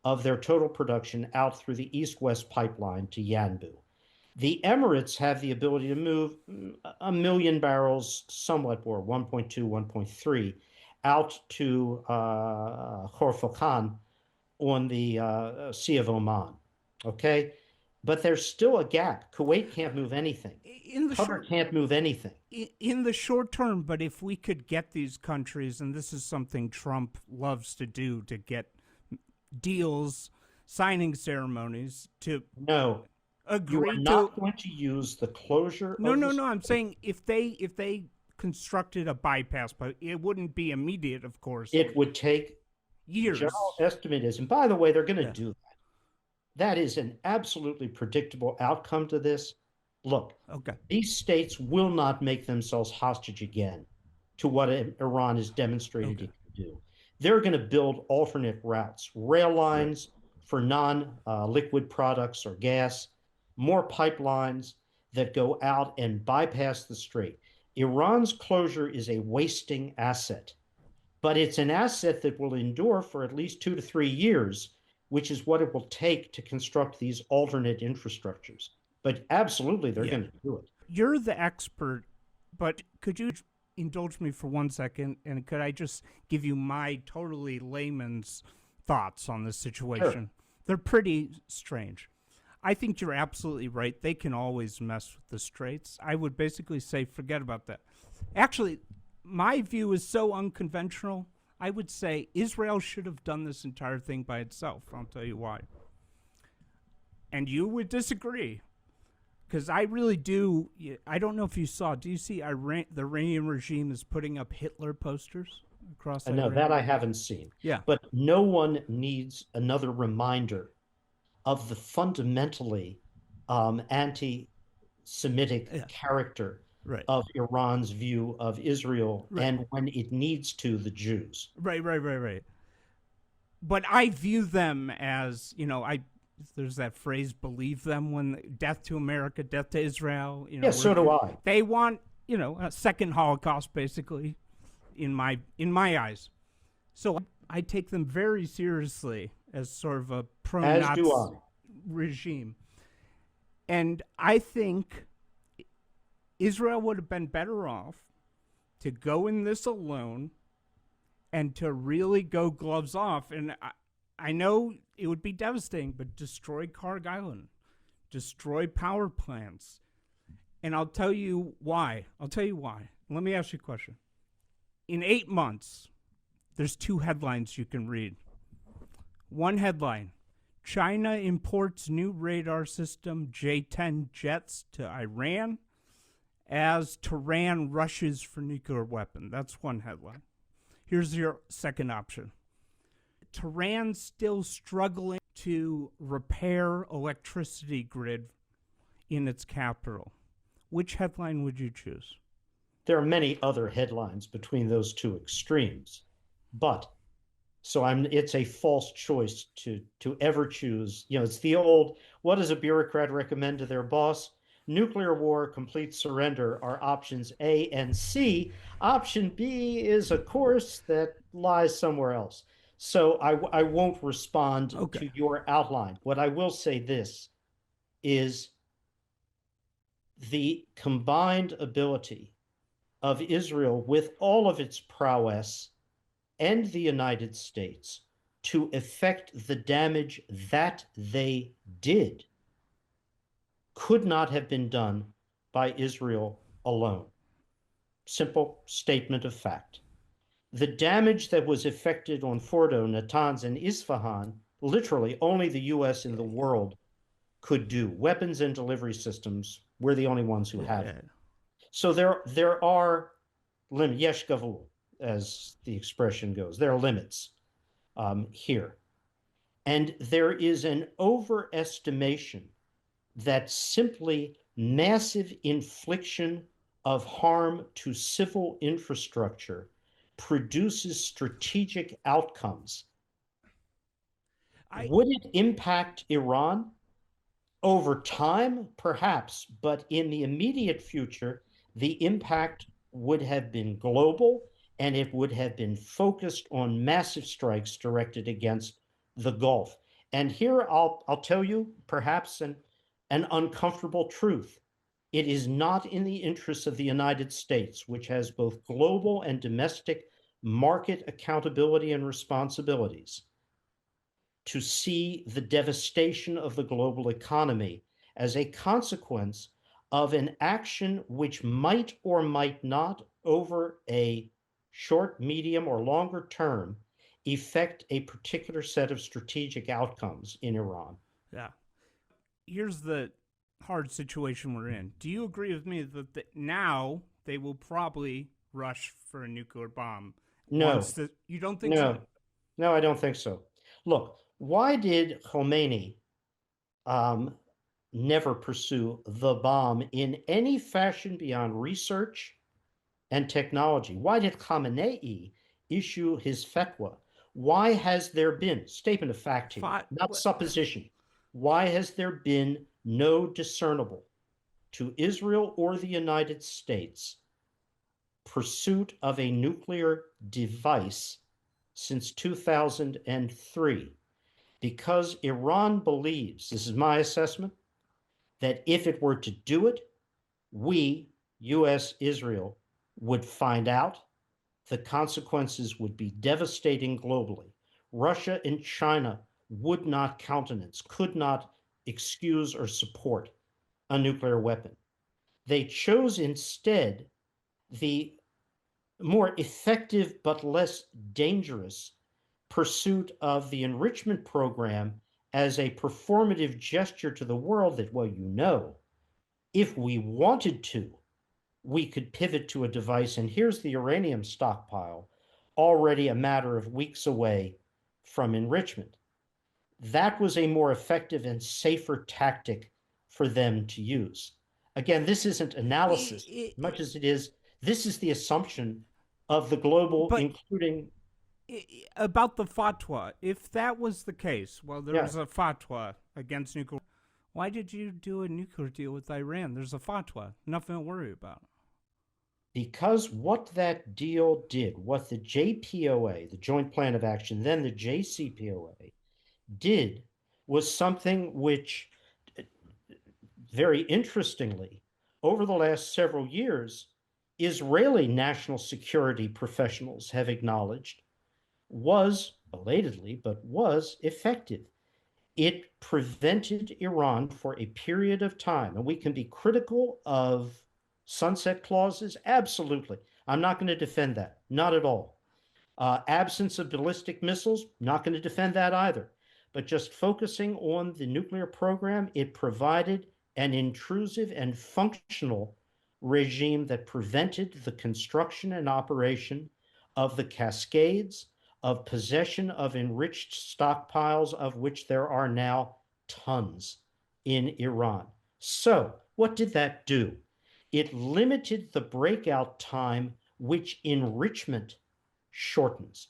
of their total production out through the east-west pipeline to Yanbu. The Emirates have the ability to move a million barrels, somewhat more, 1.2, 1.3, out to Khor on the Sea of Oman. Okay? But there's still a gap. Kuwait can't move anything. Qatar can't move anything. In the short term, but if we could get these countries, and this is something Trump loves to do, to get deals, signing ceremonies, to no, agree you are not going to use the closure. No, I'm saying if they constructed a bypass, but it wouldn't be immediate, of course. It would take years. General estimate is, and by the way, they're going to do that. That is an absolutely predictable outcome to this. Look, these states will not make themselves hostage again to what Iran has demonstrated it can do. They're going to build alternate routes, rail lines for non-liquid products or gas, more pipelines that go out and bypass the strait. Iran's closure is a wasting asset, but it's an asset that will endure for at least 2 to 3 years, which is what it will take to construct these alternate infrastructures. But absolutely, they're going to do it. You're the expert, but could you indulge me for 1 second, and could I just give you my totally layman's thoughts on this situation? Sure. They're pretty strange. I think you're absolutely right. They can always mess with the straits. I would basically say forget about that. Actually, my view is so unconventional. I would say Israel should have done this entire thing by itself. I'll tell you why. And you would disagree. Because I really do. I don't know if you saw. Do you see the Iranian regime is putting up Hitler posters across Iran? No, that I haven't seen. Yeah. But no one needs another reminder of the fundamentally anti-Semitic character of Iran's view of Israel and, when it needs to, the Jews. Right. But I view them as, there's that phrase, believe them, when death to America, death to Israel. So do I. They want, a second Holocaust, basically, in my eyes. So I take them very seriously as sort of a pro-Nazi regime. And I think Israel would have been better off to go in this alone and to really go gloves off. And I know it would be devastating, but destroy Kharg Island, destroy power plants. And I'll tell you why. Let me ask you a question. In 8 months, there's 2 headlines you can read. One headline: China imports new radar system J-10 jets to Iran as Tehran rushes for nuclear weapon. That's one headline. Here's your second option. Tehran still struggling to repair electricity grid in its capital. Which headline would you choose? There are many other headlines between those 2 extremes, but it's a false choice to ever choose. It's the old, what does a bureaucrat recommend to their boss? Nuclear war, complete surrender are options A and C. Option B is a course that lies somewhere else. So I won't respond to your outline. What I will say this is the combined ability of Israel, with all of its prowess, and the United States to effect the damage that they did could not have been done by Israel alone. Simple statement of fact. The damage that was effected on Fordo, Natanz, and Isfahan, literally only the U.S. in the world could do. Weapons and delivery systems, we're the only ones who have it. So there are limits. Yesh gavul, as the expression goes. There are limits here. And there is an overestimation that simply massive infliction of harm to civil infrastructure produces strategic outcomes. I Would it impact Iran? Over time, perhaps, but in the immediate future, the impact would have been global and it would have been focused on massive strikes directed against the Gulf. And here I'll tell you perhaps an uncomfortable truth. It is not in the interests of the United States, which has both global and domestic market accountability and responsibilities, to see the devastation of the global economy as a consequence of an action which might or might not, over a short, medium, or longer term, effect a particular set of strategic outcomes in Iran. Yeah. Here's the hard situation we're in. Do you agree with me that now they will probably rush for a nuclear bomb? No, You don't think so? no, no, I don't think so. Look, why did Khomeini um, never pursue the bomb in any fashion beyond research and technology? Why did Khamenei issue his fatwa? Why has there been, statement of fact here, not supposition, why has there been no discernible to Israel or the United States pursuit of a nuclear device since 2003? Because Iran believes, this is my assessment, that if it were to do it, we, US, Israel, would find out. The consequences would be devastating globally. Russia and China would not countenance, could not excuse or support a nuclear weapon. They chose instead the more effective but less dangerous pursuit of the enrichment program as a performative gesture to the world that, well, if we wanted to, we could pivot to a device, and here's the uranium stockpile, already a matter of weeks away from enrichment. That was a more effective and safer tactic for them to use. Again, this isn't analysis as much as it is, this is the assumption of the global, But including. about the fatwa, if that was the case, well, there was Yes, a fatwa against nuclear. Why did you do a nuclear deal with Iran? There's a fatwa. Nothing to worry about. because what that deal did, what the JPOA, the Joint Plan of Action, then the JCPOA did, was something which, very interestingly, over the last several years, Israeli national security professionals have acknowledged was, belatedly, but was effective. It prevented Iran for a period of time, and we can be critical of sunset clauses, absolutely. I'm not going to defend that, not at all. Absence of ballistic missiles, not going to defend that either. But just focusing on the nuclear program, it provided an intrusive and functional regime that prevented the construction and operation of the cascades of possession of enriched stockpiles, of which there are now tons in Iran. So, what did that do? It limited the breakout time, which enrichment shortens.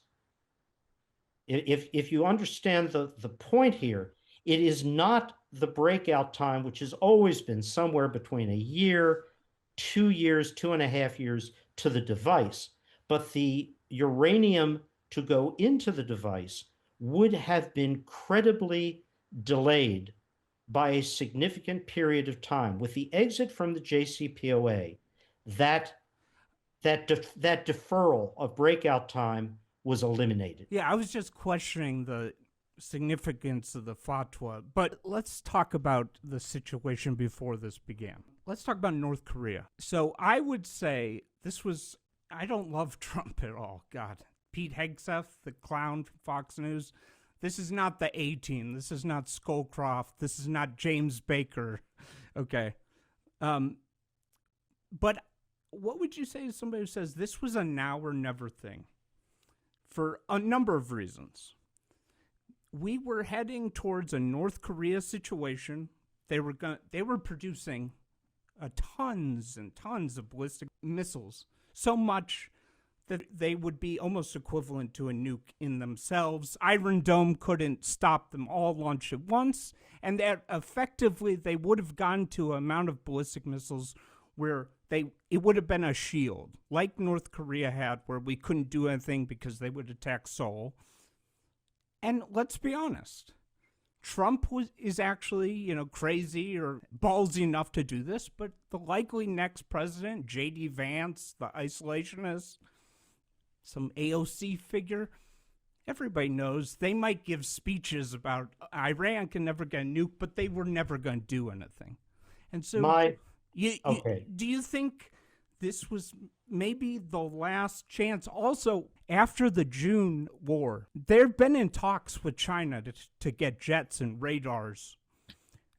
If you understand the point here, it is not the breakout time, which has always been somewhere between a year, 2 years, 2.5 years to the device, but the uranium to go into the device would have been credibly delayed by a significant period of time. With the exit from the JCPOA, that that deferral of breakout time was eliminated. Yeah, I was just questioning the significance of the fatwa. But let's talk about the situation before this began. Let's talk about North Korea. So I would say I don't love Trump at all. God. Pete Hegseth, the clown from Fox News. This is not the A-Team. This is not Scowcroft. This is not James Baker. Okay. But what would you say to somebody who says this was a now or never thing? For a number of reasons. We were heading towards a North Korea situation they were producing tons and tons of ballistic missiles, so much that they would be almost equivalent to a nuke in themselves. Iron Dome couldn't stop them all launched at once, and that effectively they would have gone to an amount of ballistic missiles where it would have been a shield, like North Korea had, where we couldn't do anything because they would attack Seoul. And let's be honest, Trump is actually, crazy or ballsy enough to do this, but the likely next president, J.D. Vance, the isolationist, some AOC figure, everybody knows they might give speeches about Iran can never get a nuke, but they were never going to do anything. And so, do you think this was maybe the last chance? Also, after the June war, they've been in talks with China to get jets and radars.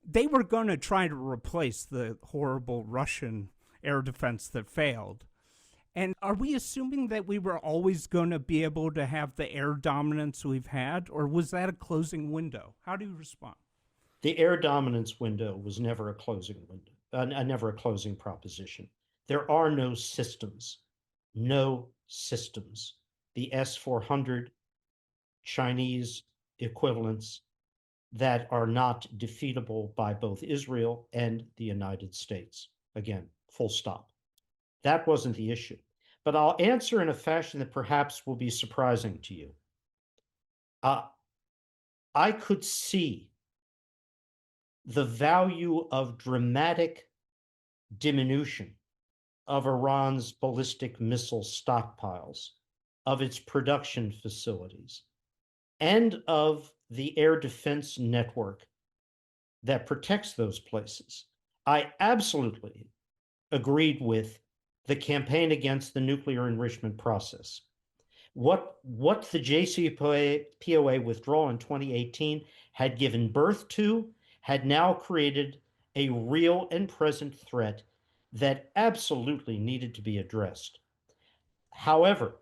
They were going to try to replace the horrible Russian air defense that failed. And are we assuming that we were always going to be able to have the air dominance we've had, or was that a closing window? How do you respond? The air dominance window was never a closing window, never a closing proposition. There are no systems. No systems. The S-400 Chinese equivalents that are not defeatable by both Israel and the United States. Again, full stop. That wasn't the issue. But I'll answer in a fashion that perhaps will be surprising to you. I could see the value of dramatic diminution of Iran's ballistic missile stockpiles, of its production facilities, and of the air defense network that protects those places. I absolutely agreed with the campaign against the nuclear enrichment process. What the JCPOA withdrawal in 2018 had given birth to had now created a real and present threat that absolutely needed to be addressed. However,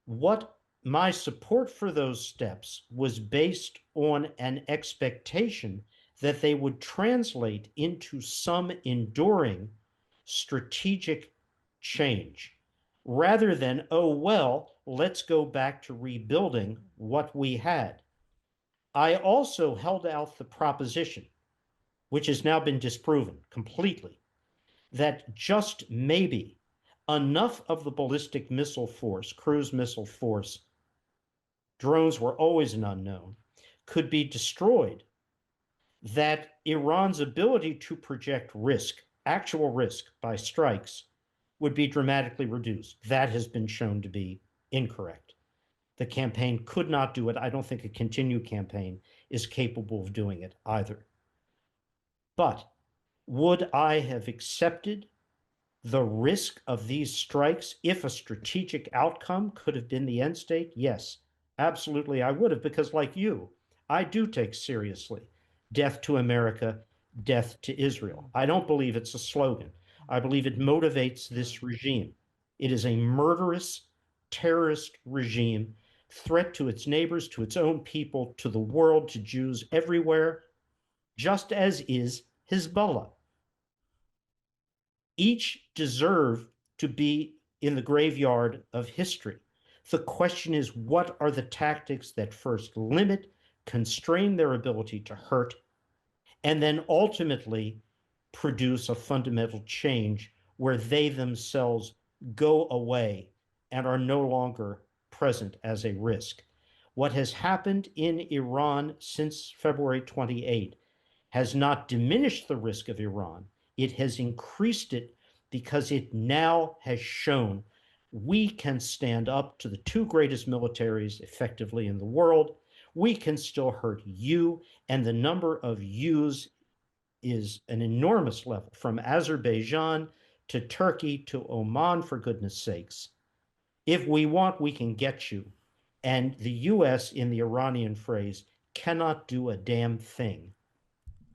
what my support for those steps was based on an expectation that they would translate into some enduring strategic change, rather than, oh, well, let's go back to rebuilding what we had. I also held out the proposition, which has now been disproven completely, that just maybe enough of the ballistic missile force, cruise missile force, drones were always an unknown, could be destroyed, that Iran's ability to project risk, actual risk by strikes, would be dramatically reduced. That has been shown to be incorrect. The campaign could not do it. I don't think a continued campaign is capable of doing it either. But would I have accepted the risk of these strikes if a strategic outcome could have been the end state? Yes, absolutely I would have, because like you, I do take seriously death to America, death to Israel. I don't believe it's a slogan. I believe it motivates this regime. It is a murderous, terrorist regime, threat to its neighbors, to its own people, to the world, to Jews everywhere, just as is Hezbollah. Each deserve to be in the graveyard of history. The question is, what are the tactics that first limit, constrain their ability to hurt, and then ultimately produce a fundamental change where they themselves go away and are no longer present as a risk? What has happened in Iran since February 28 has not diminished the risk of Iran. It has increased it because it now has shown we can stand up to the two greatest militaries effectively in the world. We can still hurt you, and the number of yous is an enormous level, from Azerbaijan to Turkey to Oman, for goodness sakes. If we want, we can get you. And the US, in the Iranian phrase, cannot do a damn thing,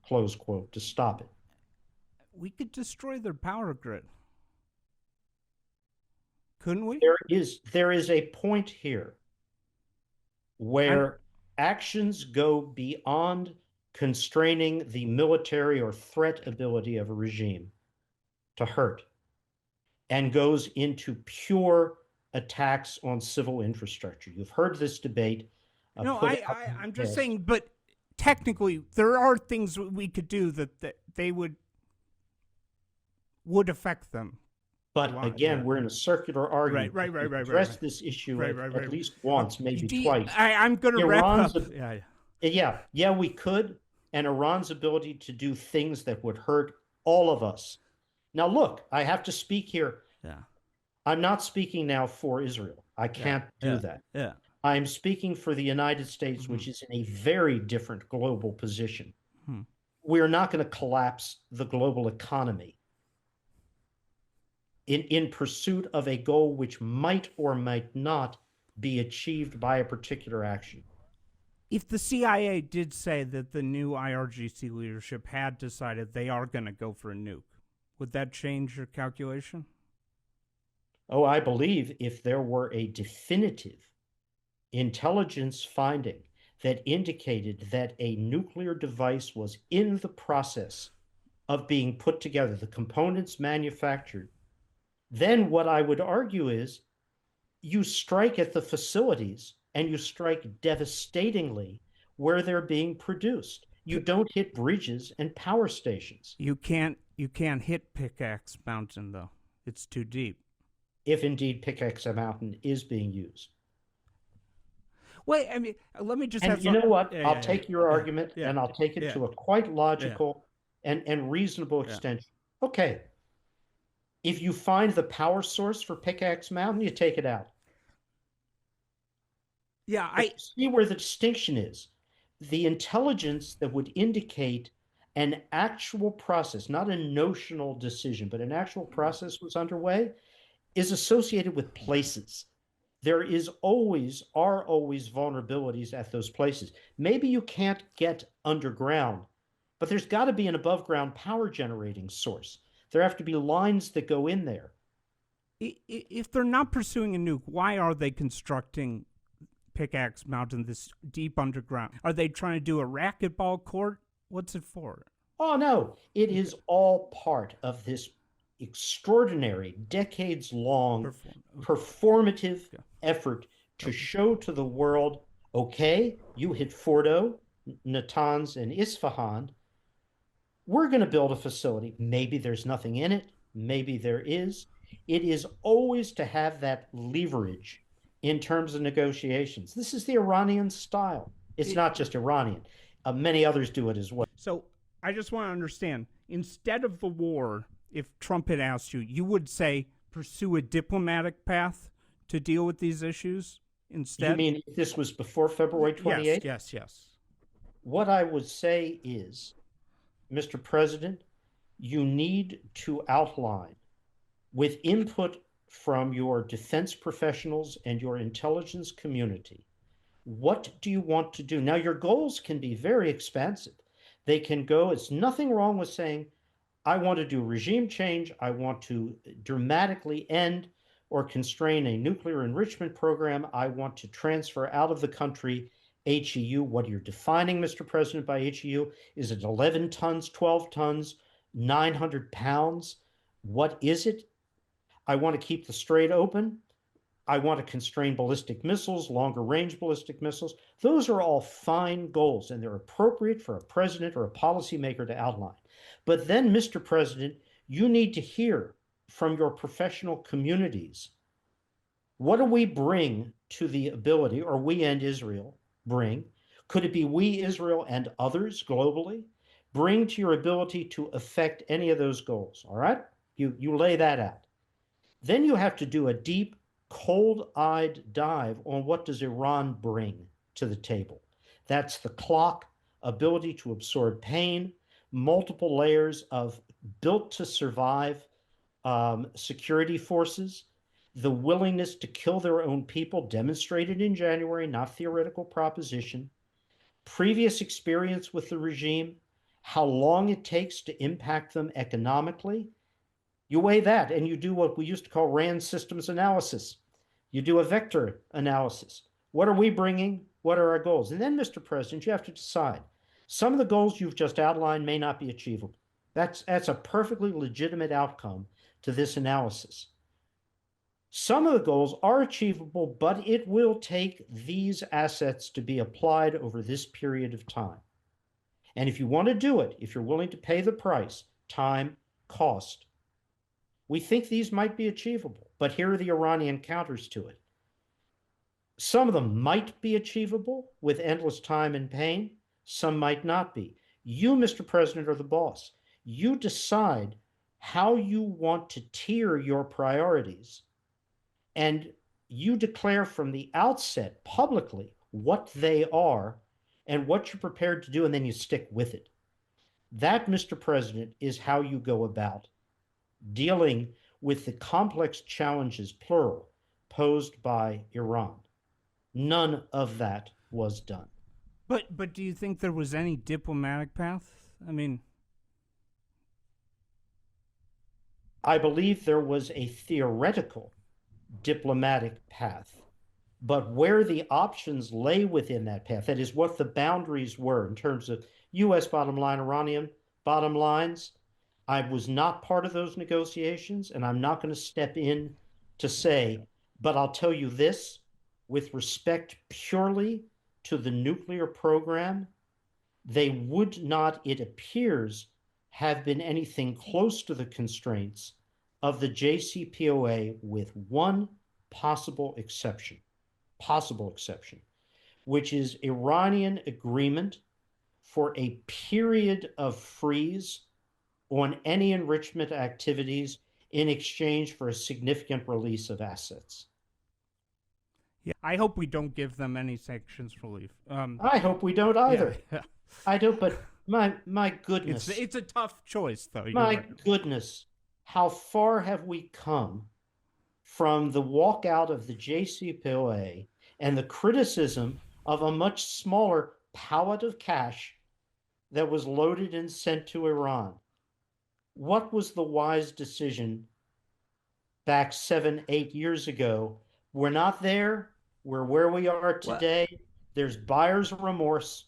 close quote, to stop it. We could destroy their power grid, couldn't we? There is a point here where actions go beyond constraining the military or threat ability of a regime to hurt, and goes into pure attacks on civil infrastructure. You've heard this debate No, put out in I'm the just past. saying, but technically, there are things we could do that they would affect them. But again, we're in a circular Right, argument. right, right, We've right, right, addressed right. this issue Right, right, at right. least once, maybe twice. I'm going to wrap Iran's up. Yeah, yeah, we could, and Iran's ability to do things that would hurt all of us. Now, look, I have to speak here. yeah, I'm not speaking now for Israel. I can't do that. yeah. I'm speaking for the United States, which is in a very different global position. We're not going to collapse the global economy in pursuit of a goal which might or might not be achieved by a particular action. If the CIA did say that the new IRGC leadership had decided they are going to go for a nuke, would that change your calculation? Oh, I believe if there were a definitive intelligence finding that indicated that a nuclear device was in the process of being put together, the components manufactured, then what I would argue is you strike at the facilities and you strike devastatingly where they're being produced. You don't hit bridges and power stations. You can't hit Pickaxe Mountain though. It's too deep. If indeed Pickaxe Mountain is being used. Wait, I mean, let me just and have you know what? Yeah, I'll take your argument and I'll take it to a quite logical and reasonable extension. Okay. If you find the power source for Pickaxe Mountain, you take it out. Yeah, I see where the distinction is. The intelligence that would indicate an actual process, not a notional decision, but an actual process was underway, is associated with places. There are always vulnerabilities at those places. Maybe you can't get underground, but there's got to be an above ground power generating source. There have to be lines that go in there. If they're not pursuing a nuke, why are they constructing Pickaxe Mountain this deep underground? Are they trying to do a racquetball court? What's it for? Oh, no. It is all part of this extraordinary, decades-long performative effort to show to the world, okay, you hit Fordo, Natanz, and Isfahan. We're going to build a facility. Maybe there's nothing in it. Maybe there is. It is always to have that leverage in terms of negotiations. This is the Iranian style. It's not just Iranian. Many others do it as well. So I just want to understand, instead of the war, if Trump had asked you, you would say pursue a diplomatic path to deal with these issues instead? You mean if this was before February 28th? Yes. What I would say is, Mr. President, you need to outline, with input from your defense professionals and your intelligence community, what do you want to do? Now, your goals can be very expansive. They can go, it's nothing wrong with saying, I want to do regime change. I want to dramatically end or constrain a nuclear enrichment program. I want to transfer out of the country HEU. What you're defining, Mr. President, by HEU, is it 11 tons, 12 tons, 900 pounds? What is it? I want to keep the strait open. I want to constrain ballistic missiles, longer range ballistic missiles. Those are all fine goals, and they're appropriate for a president or a policymaker to outline. But then, Mr. President, you need to hear from your professional communities, what do we bring to the ability, or we and Israel bring? Could it be we, Israel, and others globally bring to your ability to affect any of those goals? All right? You lay that out. Then you have to do a deep, cold-eyed dive on what does Iran bring to the table. That's the clock, ability to absorb pain, multiple layers of built-to-survive security forces, the willingness to kill their own people, demonstrated in January, not theoretical proposition, previous experience with the regime, how long it takes to impact them economically. You weigh that and you do what we used to call RAND systems analysis. You do a vector analysis. What are we bringing? What are our goals? And then, Mr. President, you have to decide, Some of the goals you've just outlined may not be achievable. That's a perfectly legitimate outcome to this analysis. Some of the goals are achievable, but it will take these assets to be applied over this period of time. And if you want to do it, if you're willing to pay the price, time, cost, we think these might be achievable. But here are the Iranian counters to it. Some of them might be achievable with endless time and pain. Some might not be. You, Mr. President, are the boss. You decide how you want to tier your priorities, and you declare from the outset publicly what they are and what you're prepared to do, and then you stick with it. That, Mr. President, is how you go about dealing with the complex challenges, plural, posed by Iran. None of that was done. But do you think there was any diplomatic path? I mean, I believe there was a theoretical diplomatic path, but where the options lay within that path, that is what the boundaries were in terms of U.S. bottom line, Iranian bottom lines, I was not part of those negotiations, and I'm not going to step in to say, but I'll tell you this, with respect purely to the nuclear program, they would not, it appears, have been anything close to the constraints of the JCPOA, with one possible exception, which is Iranian agreement for a period of freeze on any enrichment activities in exchange for a significant release of assets. yeah, I hope we don't give them any sanctions relief. I hope we don't either. Yeah. I don't, but my goodness. It's a tough choice, though. My goodness. How far have we come from the walkout of the JCPOA and the criticism of a much smaller pallet of cash that was loaded and sent to Iran? What was the wise decision back 7, 8 years ago? We're not there. We're where we are today. There's buyer's remorse,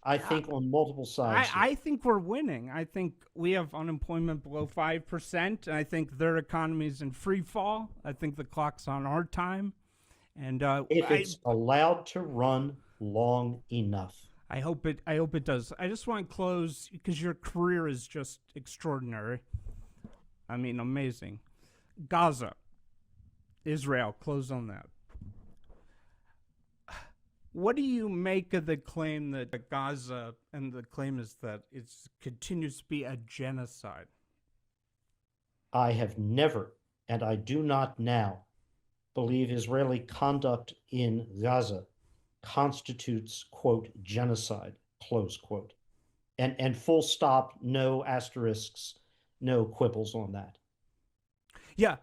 I think, on multiple sides. I think we're winning. I think we have unemployment below 5%, and I think their economy's in free fall. I think the clock's on our time. And if it's allowed to run long enough. I hope it does. I just want to close because your career is just extraordinary. I mean, amazing. Gaza, Israel, close on that. What do you make of the claim that Gaza, and the claim is that it continues to be a genocide? I have never, and I do not now, believe Israeli conduct in Gaza constitutes, quote, genocide, close quote. And full stop, no asterisks, no quibbles on that. Yeah.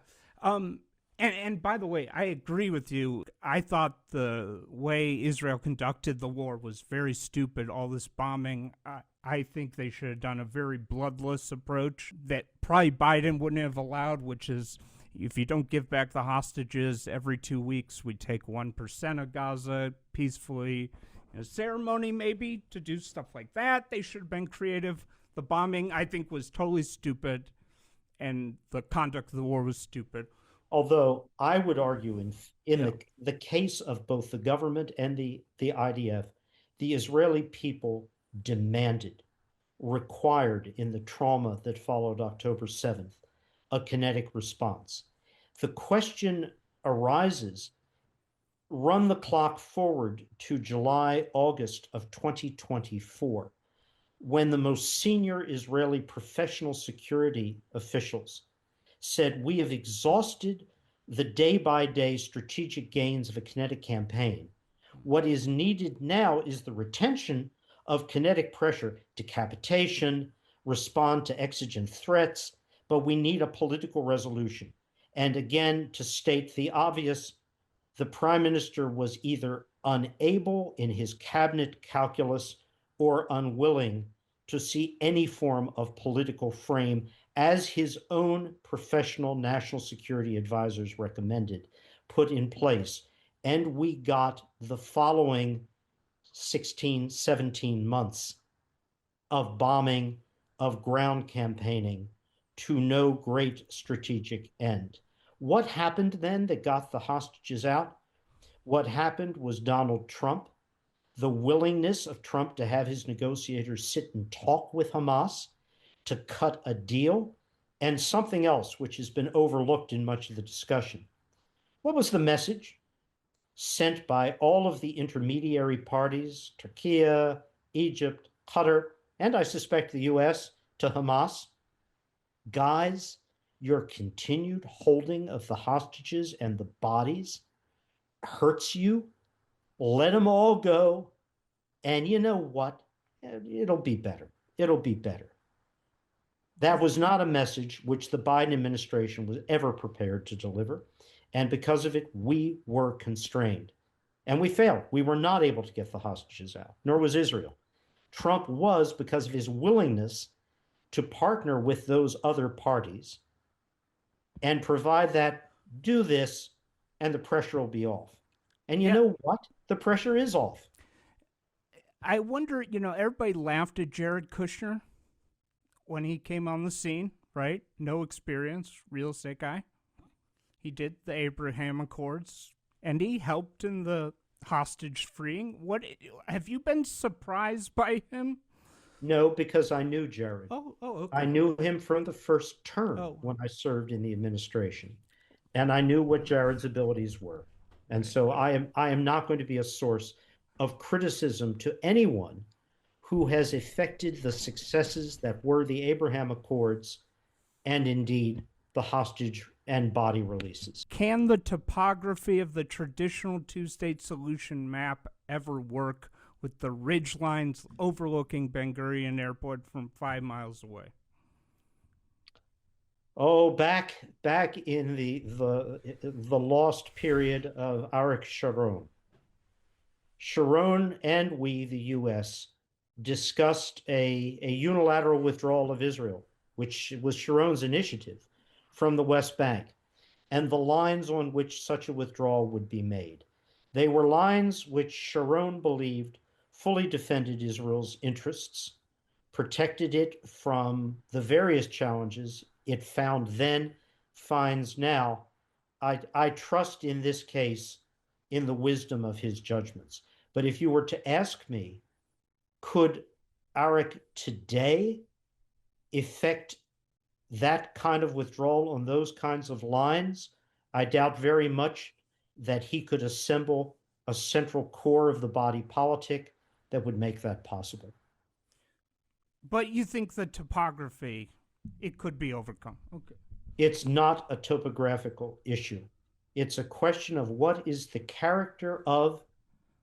And by the way, I agree with you. I thought the way Israel conducted the war was very stupid, all this bombing. I think they should have done a very bloodless approach that probably Biden wouldn't have allowed, which is if you don't give back the hostages every 2 weeks, we take 1% of Gaza peacefully. In a ceremony, maybe, to do stuff like that. They should have been creative. The bombing, I think, was totally stupid, and the conduct of the war was stupid. Although I would argue in the case of both the government and the IDF, the Israeli people demanded, required in the trauma that followed October 7th, a kinetic response. The question arises, run the clock forward to July, August of 2024, when the most senior Israeli professional security officials said, we have exhausted the day-by-day strategic gains of a kinetic campaign. What is needed now is the retention of kinetic pressure, decapitation, respond to exigent threats, but we need a political resolution. And again, to state the obvious, the prime minister was either unable in his cabinet calculus or unwilling to see any form of political frame as his own professional national security advisors recommended, put in place. And we got the following 16, 17 months of bombing, of ground campaigning to no great strategic end. What happened then that got the hostages out? What happened was Donald Trump, the willingness of Trump to have his negotiators sit and talk with Hamas to cut a deal, and something else which has been overlooked in much of the discussion. What was the message sent by all of the intermediary parties, Turkey, Egypt, Qatar, and I suspect the US, to Hamas? Guys, your continued holding of the hostages and the bodies hurts you. Let them all go. And you know what? It'll be better. It'll be better. That was not a message which the Biden administration was ever prepared to deliver. And because of it, we were constrained. And we failed. We were not able to get the hostages out, nor was Israel. Trump was, because of his willingness to partner with those other parties and provide that, do this, and the pressure will be off. And you know what? The pressure is off. I wonder, everybody laughed at Jared Kushner when he came on the scene, right? No experience, real estate guy. He did the Abraham Accords, and he helped in the hostage freeing. What have you been surprised by him? No, because I knew Jared. Okay. I knew him from the first term when I served in the administration, and I knew what Jared's abilities were. And so I am not going to be a source of criticism to anyone who has effected the successes that were the Abraham Accords and indeed the hostage and body releases. Can the topography of the traditional two-state solution map ever work with the ridge lines overlooking Ben Gurion Airport from 5 miles away? Oh, back in the lost period of Arik Sharon. Sharon and we, the U.S., discussed a unilateral withdrawal of Israel, which was Sharon's initiative, from the West Bank, and the lines on which such a withdrawal would be made. They were lines which Sharon believed fully defended Israel's interests, protected it from the various challenges it found then, finds now. I trust in this case in the wisdom of his judgments. But if you were to ask me, could Arik today effect that kind of withdrawal on those kinds of lines? I doubt very much that he could assemble a central core of the body politic that would make that possible. But you think the topography, it could be overcome. Okay. It's not a topographical issue. It's a question of what is the character of,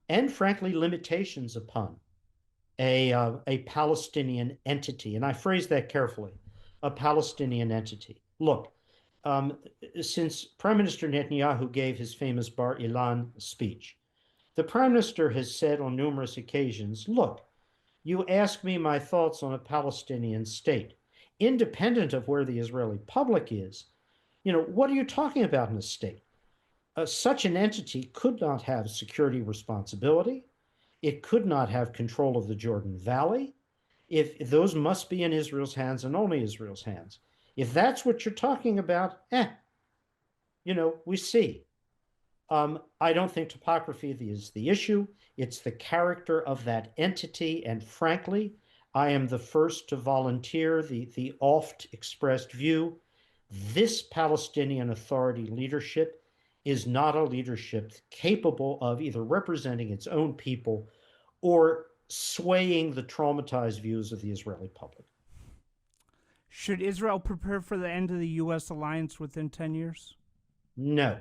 and frankly, limitations upon a Palestinian entity. And I phrase that carefully, a Palestinian entity. Look, since Prime Minister Netanyahu gave his famous Bar Ilan speech, the Prime Minister has said on numerous occasions, look, you ask me my thoughts on a Palestinian state, independent of where the Israeli public is. What are you talking about in a state? Such an entity could not have security responsibility. It could not have control of the Jordan Valley. If those must be in Israel's hands and only Israel's hands. If that's what you're talking about, we see. I don't think topography is the issue. It's the character of that entity. And frankly, I am the first to volunteer the oft expressed view. This Palestinian Authority leadership is not a leadership capable of either representing its own people or swaying the traumatized views of the Israeli public. Should Israel prepare for the end of the U.S. alliance within 10 years? No,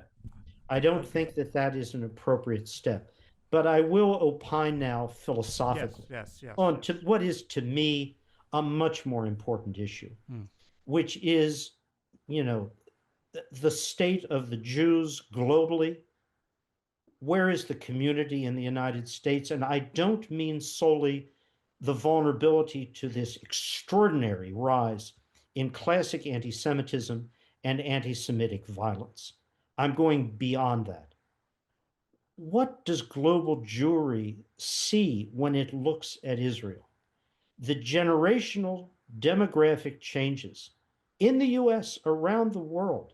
I don't think that is an appropriate step. But I will opine now philosophically on to what is to me a much more important issue, which is, the state of the Jews globally. Where is the community in the United States? And I don't mean solely the vulnerability to this extraordinary rise in classic anti-Semitism and anti-Semitic violence. I'm going beyond that. What does global Jewry see when it looks at Israel? the generational demographic changes in the US, around the world,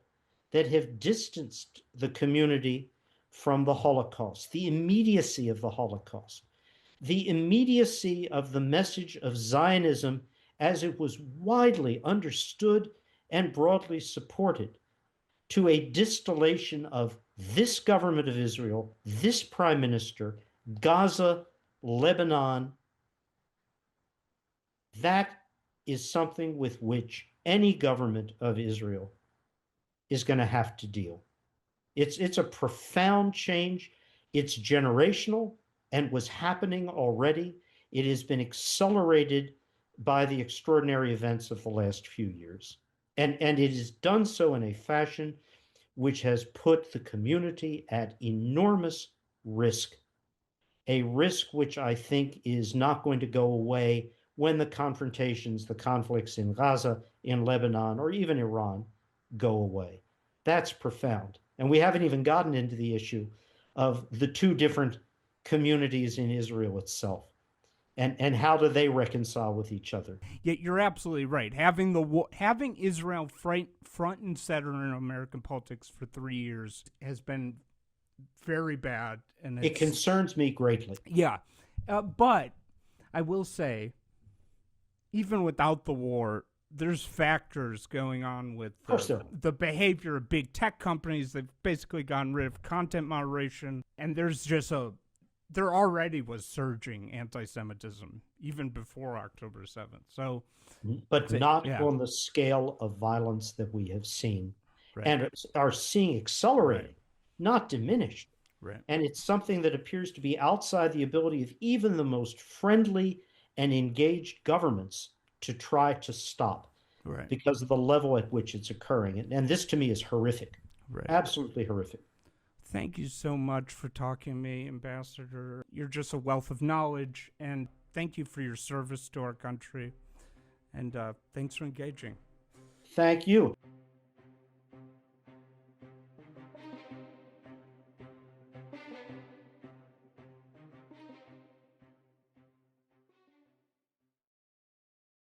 that have distanced the community from the Holocaust, the immediacy of the Holocaust, the immediacy of the message of Zionism as it was widely understood and broadly supported, to a distillation of this government of Israel, this prime minister, Gaza, Lebanon. That is something with which any government of Israel is going to have to deal. It's a profound change. It's generational and was happening already. It has been accelerated by the extraordinary events of the last few years. And it is done so in a fashion which has put the community at enormous risk, a risk which I think is not going to go away when the confrontations, the conflicts in Gaza, in Lebanon, or even Iran go away. That's profound. And we haven't even gotten into the issue of the two different communities in Israel itself. And how do they reconcile with each other? Yet you're absolutely right. Having Israel front and center in American politics for 3 years has been very bad, and it concerns me greatly. Yeah, but I will say, even without the war, there's factors going on with the behavior of big tech companies. They've basically gotten rid of content moderation, and there already was surging anti-Semitism even before October 7th. So, but not on the scale of violence that we have seen, and are seeing accelerating, not diminished. Right. And it's something that appears to be outside the ability of even the most friendly and engaged governments to try to stop, because of the level at which it's occurring. And this to me is horrific, absolutely horrific. Thank you so much for talking to me, Ambassador. You're just a wealth of knowledge, and thank you for your service to our country. And thanks for engaging. Thank you.